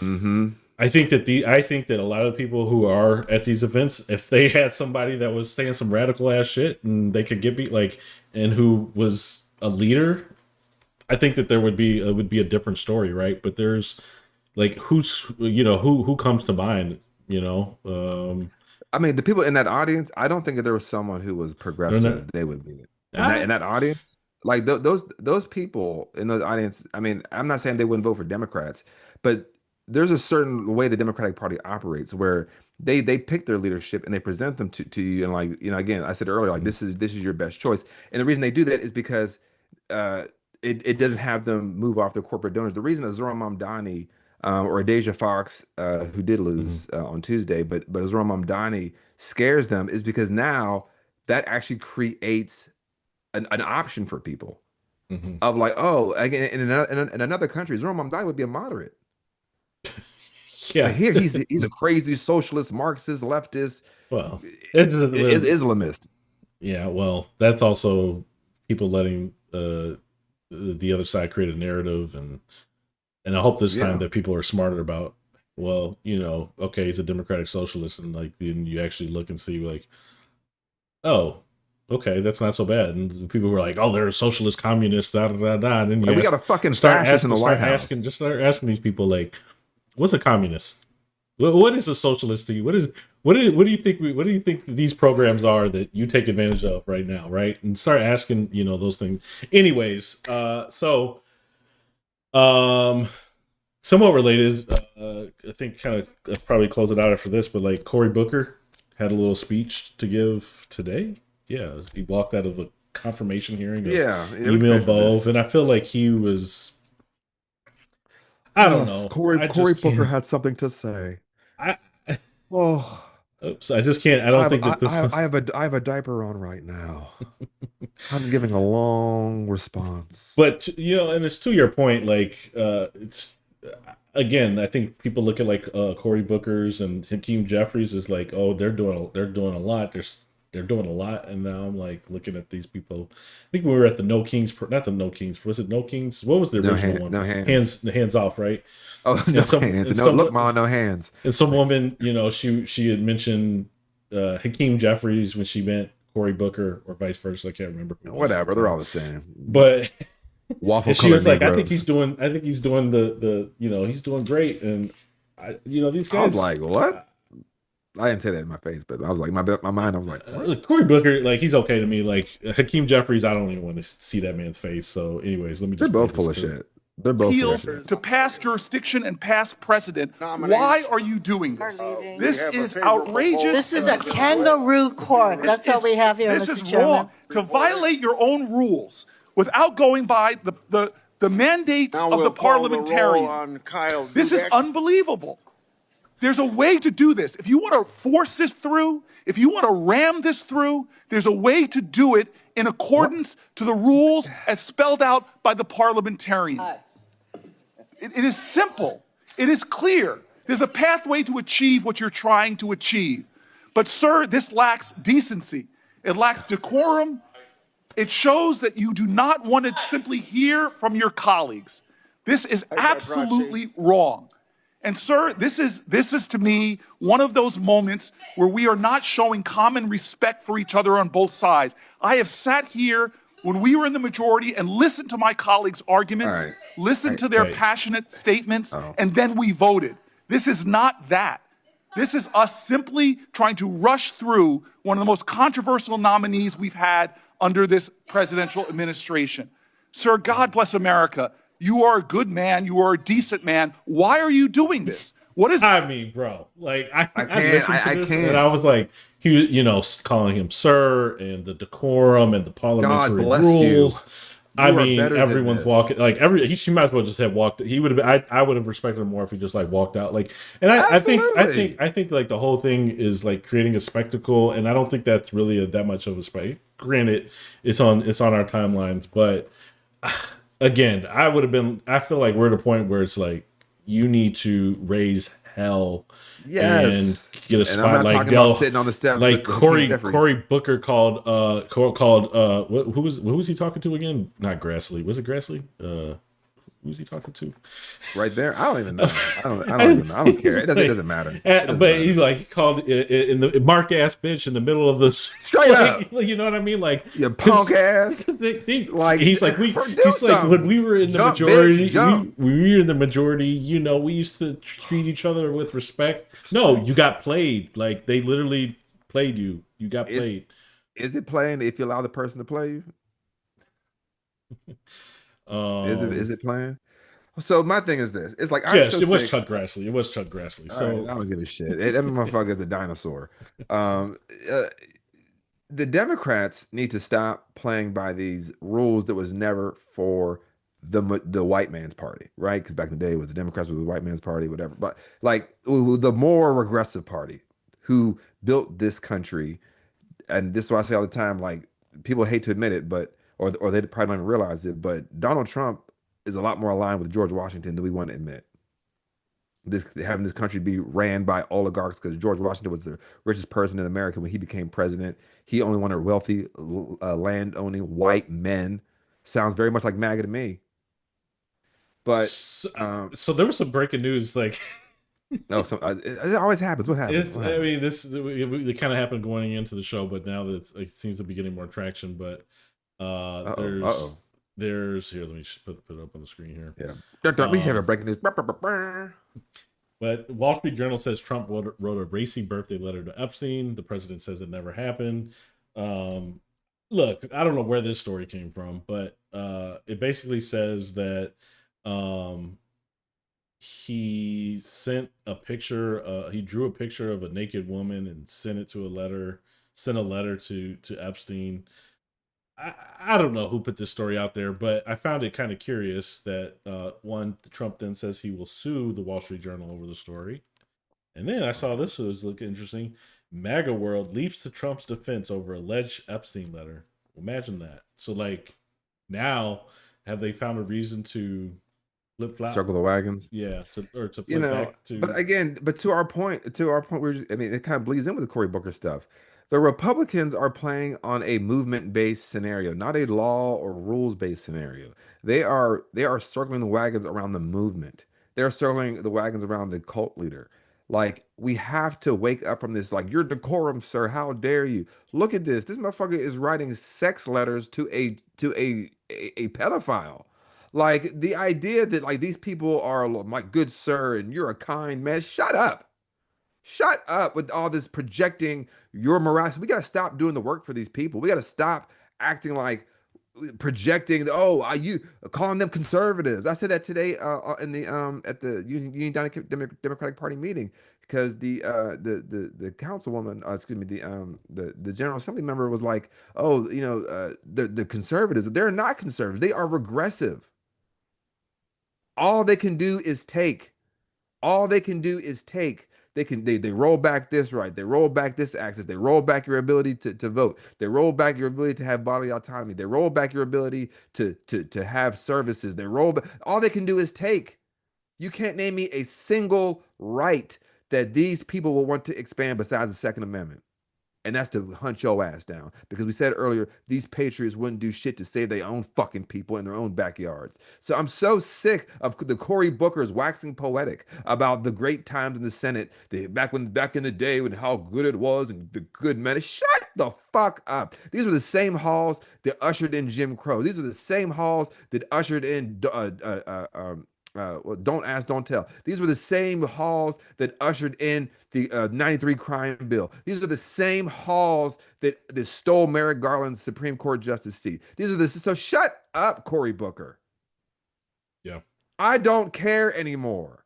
Mm-hmm. I think that a lot of people who are at these events, if they had somebody that was saying some radical ass shit and they could get beat like, and who was a leader, I think that there would be a different story, right? But there's like who's you know who comes to mind, you know? I mean, the people in that audience, I don't think if there was someone who was They're not. progressive, they would be it. In I, that audience, like those people in the audience. I mean, I'm not saying they wouldn't vote for Democrats, but there's a certain way the Democratic Party operates where they pick their leadership and they present them to you, and like again, I said earlier, like this is your best choice, and the reason they do that is because uh, it doesn't have them move off their corporate donors. The reason Azura Mamdani or Deja Fox, who did Mhm, lose on Tuesday, but Azura Mamdani scares them is because now that actually creates an option for people mhm. of like, oh, again, in another country, Azura Mamdani would be a moderate. But Yeah. here he's a crazy socialist, Marxist, leftist, Well, it's just, Islamist. yeah. Well, that's also people letting the other side create a narrative, and I hope this time Yeah. that people are smarter about. Well, you know, okay, he's a democratic socialist, and like then you actually look and see like, oh, okay, that's not so bad. And people who are like, oh, they're a socialist, communist, da da da da. And then Like you we got a fucking start fascist in asking, the White House. start asking these people like, what's a communist? What is a socialist to you? What do you think what do you think these programs are that you take advantage of right now, right? And start asking, you know, those things. Anyways, so um somewhat related, I think kind of probably close it out after this, but like Cory Booker had a little speech to give today. Yeah, he walked out of a confirmation hearing of Yeah, we can email finish with both, this. and I feel like he was. I don't Yes, know. Cory I Cory just Booker can't. had something to say. I Oh. Oops, I just can't. I don't think that this. I have a diaper on right now. I'm giving a long response. But and it's to your point. Like, it's again. I think people look at like Cory Booker's and Hakeem Jeffries is like, oh, they're doing a lot. They're doing a lot, and now I'm like looking at these people. I think we were at the No Kings, not the No Kings. Was it No Kings? What was the original one? No hands. Hands off, right? Oh, no hands. No, look, Ma, no hands. And some woman, she had mentioned Hakeem Jeffries when she meant Cory Booker or vice versa. I can't remember. Whatever, they're all the same. But waffle. She was like, I think he's doing the he's doing great, and these guys. I was like, what? I didn't say that in my face, but I was like, my mind. I was like, what? Cory Booker, like he's okay to me. Like Hakeem Jeffries, I don't even want to see that man's face. So, anyways, let me. They're both full of shit. They're both appeals to past jurisdiction and past precedent. Why are you doing this? This is outrageous. This is a kangaroo court. That's all we have here, This Mr. is Chairman. wrong. To violate your own rules without going by the mandates of the parliamentarian. This is unbelievable. There's a way to do this. If you want to force this through, if you want to ram this through, there's a way to do it in accordance to the rules as spelled out by the parliamentarian. It is simple. It is clear. There's a pathway to achieve what you're trying to achieve. But, sir, this lacks decency. It lacks decorum. It shows that you do not want to simply hear from your colleagues. This is absolutely wrong. And, sir, this is to me one of those moments where we are not showing common respect for each other on both sides. I have sat here when we were in the majority and listened to my colleagues' arguments, listened to their passionate statements, and then we voted. This is not that. This is us simply trying to rush through one of the most controversial nominees we've had under this presidential administration. Sir, God bless America. You are a good man. You are a decent man. Why are you doing this? What is? I mean, bro, like I listened to this and I was like, calling him sir, and the decorum and the parliamentary rules. I mean, everyone's walking like she might as well just have walked. He would have. I would have respected him more if he just like walked out. Like, and I think like the whole thing is like creating a spectacle, and I don't think that's really that much of a spectacle. Granted, it's on our timelines, but. Again, I feel like we're at a point where it's like you need to raise hell and get a spot. I'm not like talking about sitting on the steps. Like Cory Booker called who was he talking to again? Not Grassley. Was it Grassley? Who was he talking to? Right there. I don't even know. I don't even know. I don't care. It doesn't matter. But he called in the Mark ass bitch in the middle of the straight up. You know what I mean? Like you punk ass. He's like when we were in the majority. We were in the majority. We used to treat each other with respect. No, you got played. Like they literally played you. You got played. Is it playing if you allow the person to play you? Is it playing? So my thing is this: it's like it was Chuck Grassley. It was Chuck Grassley. So I don't give a shit. That motherfucker is a dinosaur. The Democrats need to stop playing by these rules that was never for the white man's party, right? Because back in the day, it was the Democrats was the white man's party, whatever. But like the more regressive party who built this country, and this is what I say all the time. Like people hate to admit it, but. Or they probably don't even realize it, but Donald Trump is a lot more aligned with George Washington than we want to admit. Having this country be ran by oligarchs, because George Washington was the richest person in America when he became president. He only wanted wealthy, land-owning white men. Sounds very much like MAGA to me. But so there was some breaking news, like. No, it always happens. What happens? I mean, it kind of happened going into the show, but now that it seems to be getting more traction, but. There's here. Let me just put it up on the screen here. Yeah, we should have a breaking news. But Wall Street Journal says Trump wrote a racy birthday letter to Epstein. The president says it never happened. Look, I don't know where this story came from, but it basically says that he sent a picture. He drew a picture of a naked woman and sent a letter to Epstein. I don't know who put this story out there, but I found it kind of curious that Trump then says he will sue the Wall Street Journal over the story. And then I saw this was looking interesting. MAGA world leaps to Trump's defense over alleged Epstein letter. Imagine that. So like now, have they found a reason to flip flop? Circle the wagons. Yeah, to You flip know, back to. but again, but to our point, I mean, it kind of bleeds in with the Cory Booker stuff. The Republicans are playing on a movement-based scenario, not a law or rules-based scenario. They are circling the wagons around the movement. They're circling the wagons around the cult leader. Like, we have to wake up from this. Like, you're decorum, sir. How dare you? Look at this. This motherfucker is writing sex letters to a pedophile. Like, the idea that like these people are like, good sir, and you're a kind man. Shut up. Shut up with all this projecting your morality. We got to stop doing the work for these people. We got to stop acting like projecting. Oh, are you calling them conservatives? I said that today in the at the Union Democratic Party meeting because the councilwoman, excuse me, the General Assembly member was like, oh, the conservatives. They're not conservatives. They are regressive. All they can do is take. All they can do is take. They roll back this right. They roll back this access. They roll back your ability to vote. They roll back your ability to have bodily autonomy. They roll back your ability to have services. They roll back. All they can do is take. You can't name me a single right that these people will want to expand besides the Second Amendment. And that's to hunt your ass down. Because we said earlier, these patriots wouldn't do shit to save their own fucking people in their own backyards. So I'm so sick of the Cory Bookers waxing poetic about the great times in the Senate, back in the day when how good it was and the good men. Shut the fuck up. These were the same halls that ushered in Jim Crow. These are the same halls that ushered in well, don't ask, don't tell. These were the same halls that ushered in the 93 crime bill. These are the same halls that stole Merrick Garland's Supreme Court justice seat. So shut up, Cory Booker. Yeah. I don't care anymore.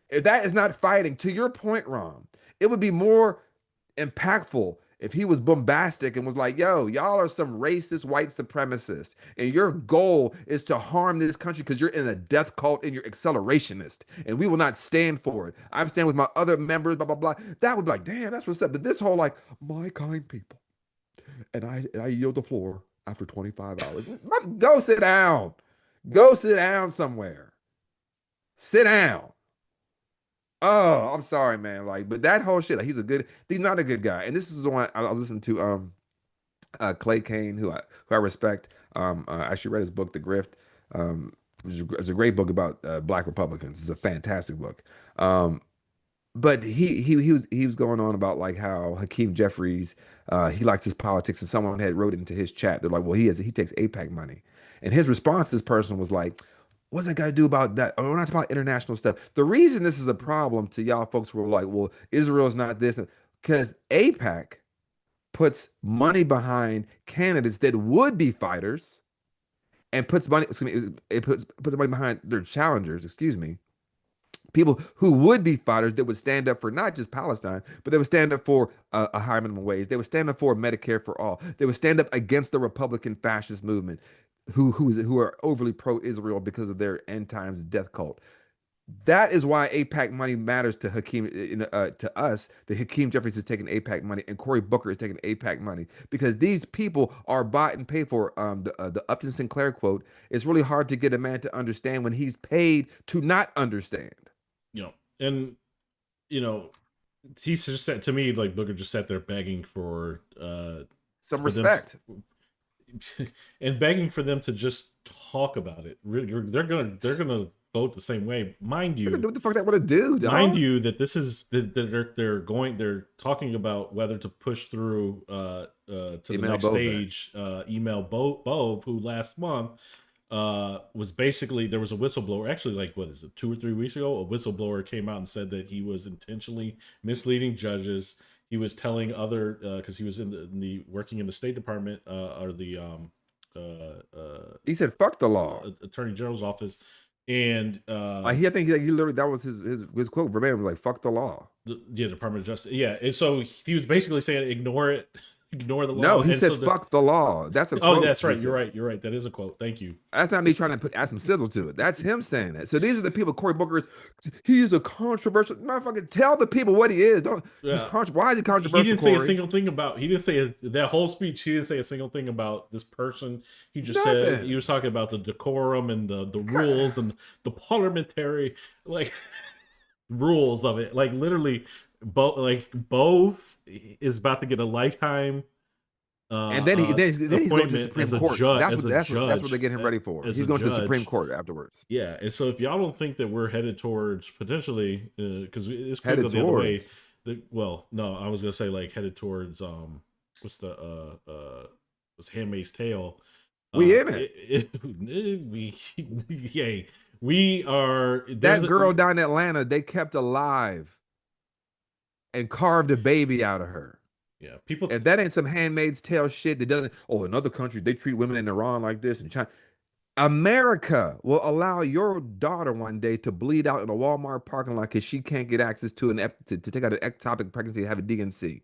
If that is not fighting, to your point, Ron, it would be more impactful if he was bombastic and was like, yo, y'all are some racist white supremacists, and your goal is to harm this country because you're in a death cult and you're accelerationist, and we will not stand for it. I'm standing with my other members, blah, blah, blah. That would be like, damn, that's what's up. But this whole like, my kind people, and I yield the floor after 25 hours. Go sit down. Go sit down somewhere. Sit down. Oh, I'm sorry, man. Like, but that whole shit, like, he's not a good guy. And this is the one I was listening to Clay Kane, who I respect. I actually read his book, The Grift. It's a great book about Black Republicans. It's a fantastic book. But he was going on about like how Hakeem Jeffries he likes his politics, and someone had wrote into his chat. They're like, well, he takes AIPAC money, and his response to this person was like, what's that got to do about that? Oh, we're not talking about international stuff. The reason this is a problem to y'all folks who are like, well, Israel's not this, because AIPAC puts money behind candidates that would be fighters, and puts money. Excuse me, it puts money behind their challengers. Excuse me. People who would be fighters that would stand up for not just Palestine, but they would stand up for a high minimum wage. They would stand up for Medicare for all. They would stand up against the Republican fascist movement, who are overly pro-Israel because of their end times death cult. That is why AIPAC money matters to Hakeem, to us. That Hakeem Jeffries is taking AIPAC money and Cory Booker is taking AIPAC money because these people are bought and paid for. The Upton Sinclair quote: "It's really hard to get a man to understand when he's paid to not understand." And he just said to me, like, Booker just sat there begging for some respect and begging for them to just talk about it. They're gonna vote the same way, mind you. What the fuck they want to do? Dog? Mind you, that this is that they're talking about whether to push through to the next stage. Email Bove, who last month was basically, there was a whistleblower, actually, like, what is it, 2 or 3 weeks ago, a whistleblower came out and said that he was intentionally misleading judges. He was telling other, because he was in the working in the State Department or the he said fuck the law, Attorney General's office, and I think he literally, that was his quote verbatim, was like fuck the law. The Department of Justice, yeah. And so he was basically saying ignore it. ignore the law. No, he And said so fuck the law. That's a oh, quote. that's he right. said. You're right. You're right. That is a quote. Thank you. That's not me trying to add some sizzle to it. That's him saying that. So these are the people. Cory Booker is. He is a controversial motherfucker. Tell the people what he is. Don't. He's Yeah. Why is he He controversial? didn't say a Corey? single thing about. He didn't say that whole speech. He didn't say a single thing about this person. He just said Nothing. he was talking about the decorum and the rules and the parliamentary like rules of it. Like literally, Bo is about to get a lifetime. And then he's going to the Supreme Court. That's what they're getting him ready for. He's going to the Supreme Court afterwards. Yeah, and so if y'all don't think that we're headed towards potentially, because it's could go the other way. Well, no, I was gonna say like headed towards what's Handmaid's Tale. We in it. We are. That girl down in Atlanta, they kept alive and carved a baby out of her. Yeah, people. If that ain't some Handmaid's Tale shit that doesn't. Oh, in other countries they treat women in Iran like this, and China. America will allow your daughter one day to bleed out in a Walmart parking lot because she can't get access to to take out an ectopic pregnancy and have a DNC.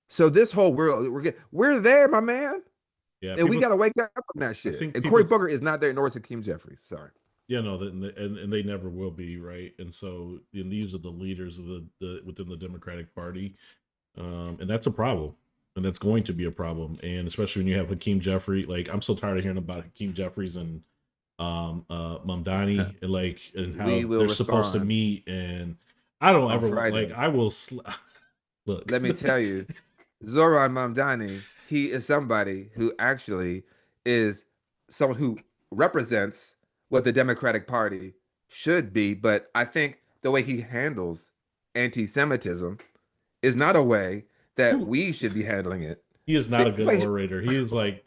So this whole world, we're there, my man. Yeah, and we got to wake up from that shit. And Cory Booker is not there, nor is Hakeem Jeffries. Sorry. Yeah, no, and they never will be, right? And so these are the leaders of the within the Democratic Party. And that's a problem, and that's going to be a problem, and especially when you have Hakeem Jeffrey. Like, I'm so tired of hearing about Hakeem Jeffries and Mamdani and how they're supposed to meet, and I don't ever like. I will look. Let me tell you, Zoran Mamdani. He is somebody who actually is someone who represents what the Democratic Party should be, but I think the way he handles anti-Semitism is not a way that we should be handling it. He is not a good orator. He is like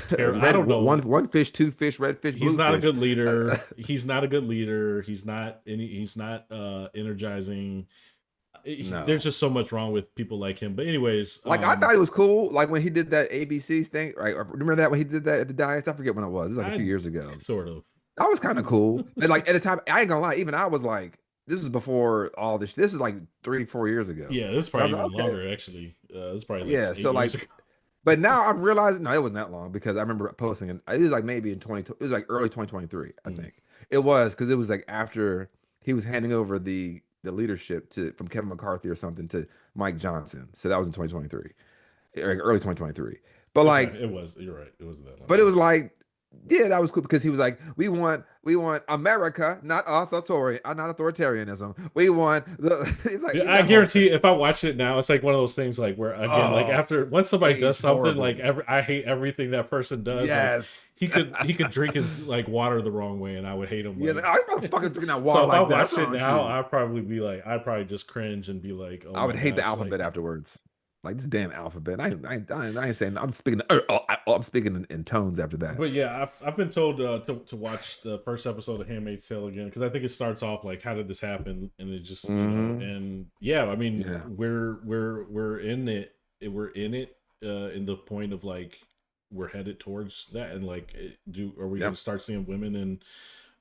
terrible. I don't know. One fish, two fish, red fish, blue He's not fish. a good leader. He's not a good leader. He's not energizing. No. There's just so much wrong with people like him. But anyways, I thought it was cool. Like when he did that ABC thing, right? Remember that when he did that at the Dice? I forget when it was. It was like a few years ago. Sort of. That was kind of cool. And like at the time, I ain't gonna lie, even I was like, this is before all this. This is like 3-4 years ago. Yeah, this is probably even longer actually. This is probably like 8 years ago. But now I'm realizing no, it wasn't that long because I remember posting it. It was like maybe in 20. It was like early 2023, I think it was because it was like after he was handing over the leadership from Kevin McCarthy or something to Mike Johnson. So that was in 2023, early 2023. But like it was. You're right. It wasn't that long. But it was like. Yeah, that was cool because he was like, "We want America, not authoritarianism. We want the." He's like, I guarantee if I watch it now, it's like one of those things like where again, like after once somebody does something, like I hate everything that person does. Yes, like, he could drink his like water the wrong way, and I would hate him. Yeah, I am fucking drinking that water. So like if I watch it now, I'd probably be like, I'd probably just cringe and be like, I would hate the alphabet afterwards. Like this damn alphabet. I ain't saying. I'm speaking. I'm speaking in tones after that. But yeah, I've been told to watch the first episode of Handmaid's Tale again because I think it starts off like, how did this happen? And it just and yeah, I mean we're in it. We're in it in the point of like we're headed towards that, and like are we going to start seeing women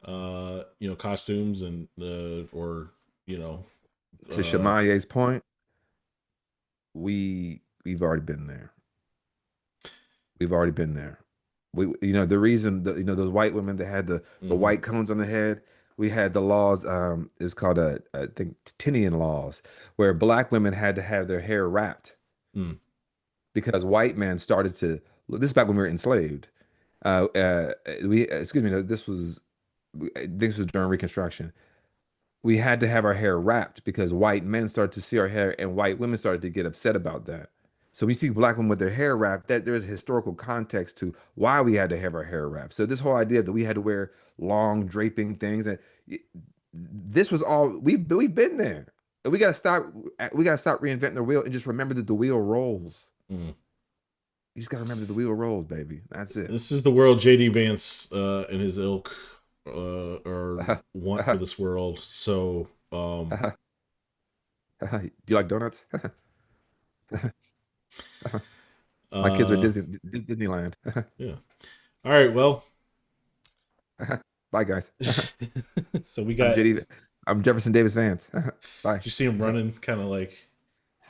in costumes and or to Shemaye's point. We've already been there. We've already been there. The reason those white women that had the white cones on the head, we had the laws. It was called I think Tinian laws, where black women had to have their hair wrapped because white men started to. This is back when we were enslaved. This was during Reconstruction. We had to have our hair wrapped because white men started to see our hair and white women started to get upset about that. So we see black women with their hair wrapped, that there's a historical context to why we had to have our hair wrapped. So this whole idea that we had to wear long draping things, and this was all we've been there. And we gotta stop reinventing the wheel and just remember that the wheel rolls. You just gotta remember that the wheel rolls, baby. That's it. This is the world JD Vance and his ilk or want for this world. So do you like donuts? My kids are Disneyland. Yeah. All right, well, bye guys. So we got I'm Jefferson Davis Vance. Bye. Did you see him running kind of like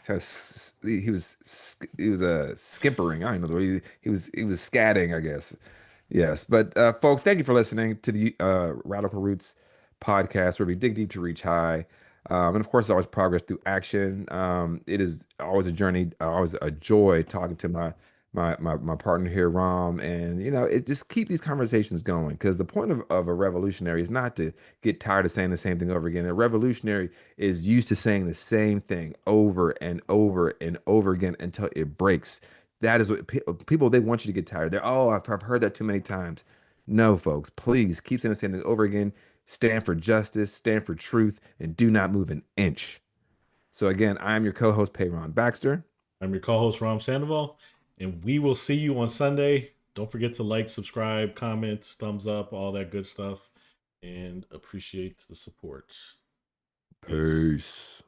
He was skimpering. I don't know the word. He was scatting, I guess. Yes, but folks, thank you for listening to the Radical Roots podcast, where we dig deep to reach high, and of course, always progress through action. It is always a journey, always a joy talking to my partner here, Ram, and it just keep these conversations going, because the point of a revolutionary is not to get tired of saying the same thing over again. A revolutionary is used to saying the same thing over and over and over again until it breaks. That is what people, they want you to get tired. I've heard that too many times. No, folks, please keep saying the same thing over again. Stand for justice, stand for truth, and do not move an inch. So again, I'm your co-host, Payron Baxter. I'm your co-host, Ram Sandoval, and we will see you on Sunday. Don't forget to like, subscribe, comment, thumbs up, all that good stuff, and appreciate the support. Peace.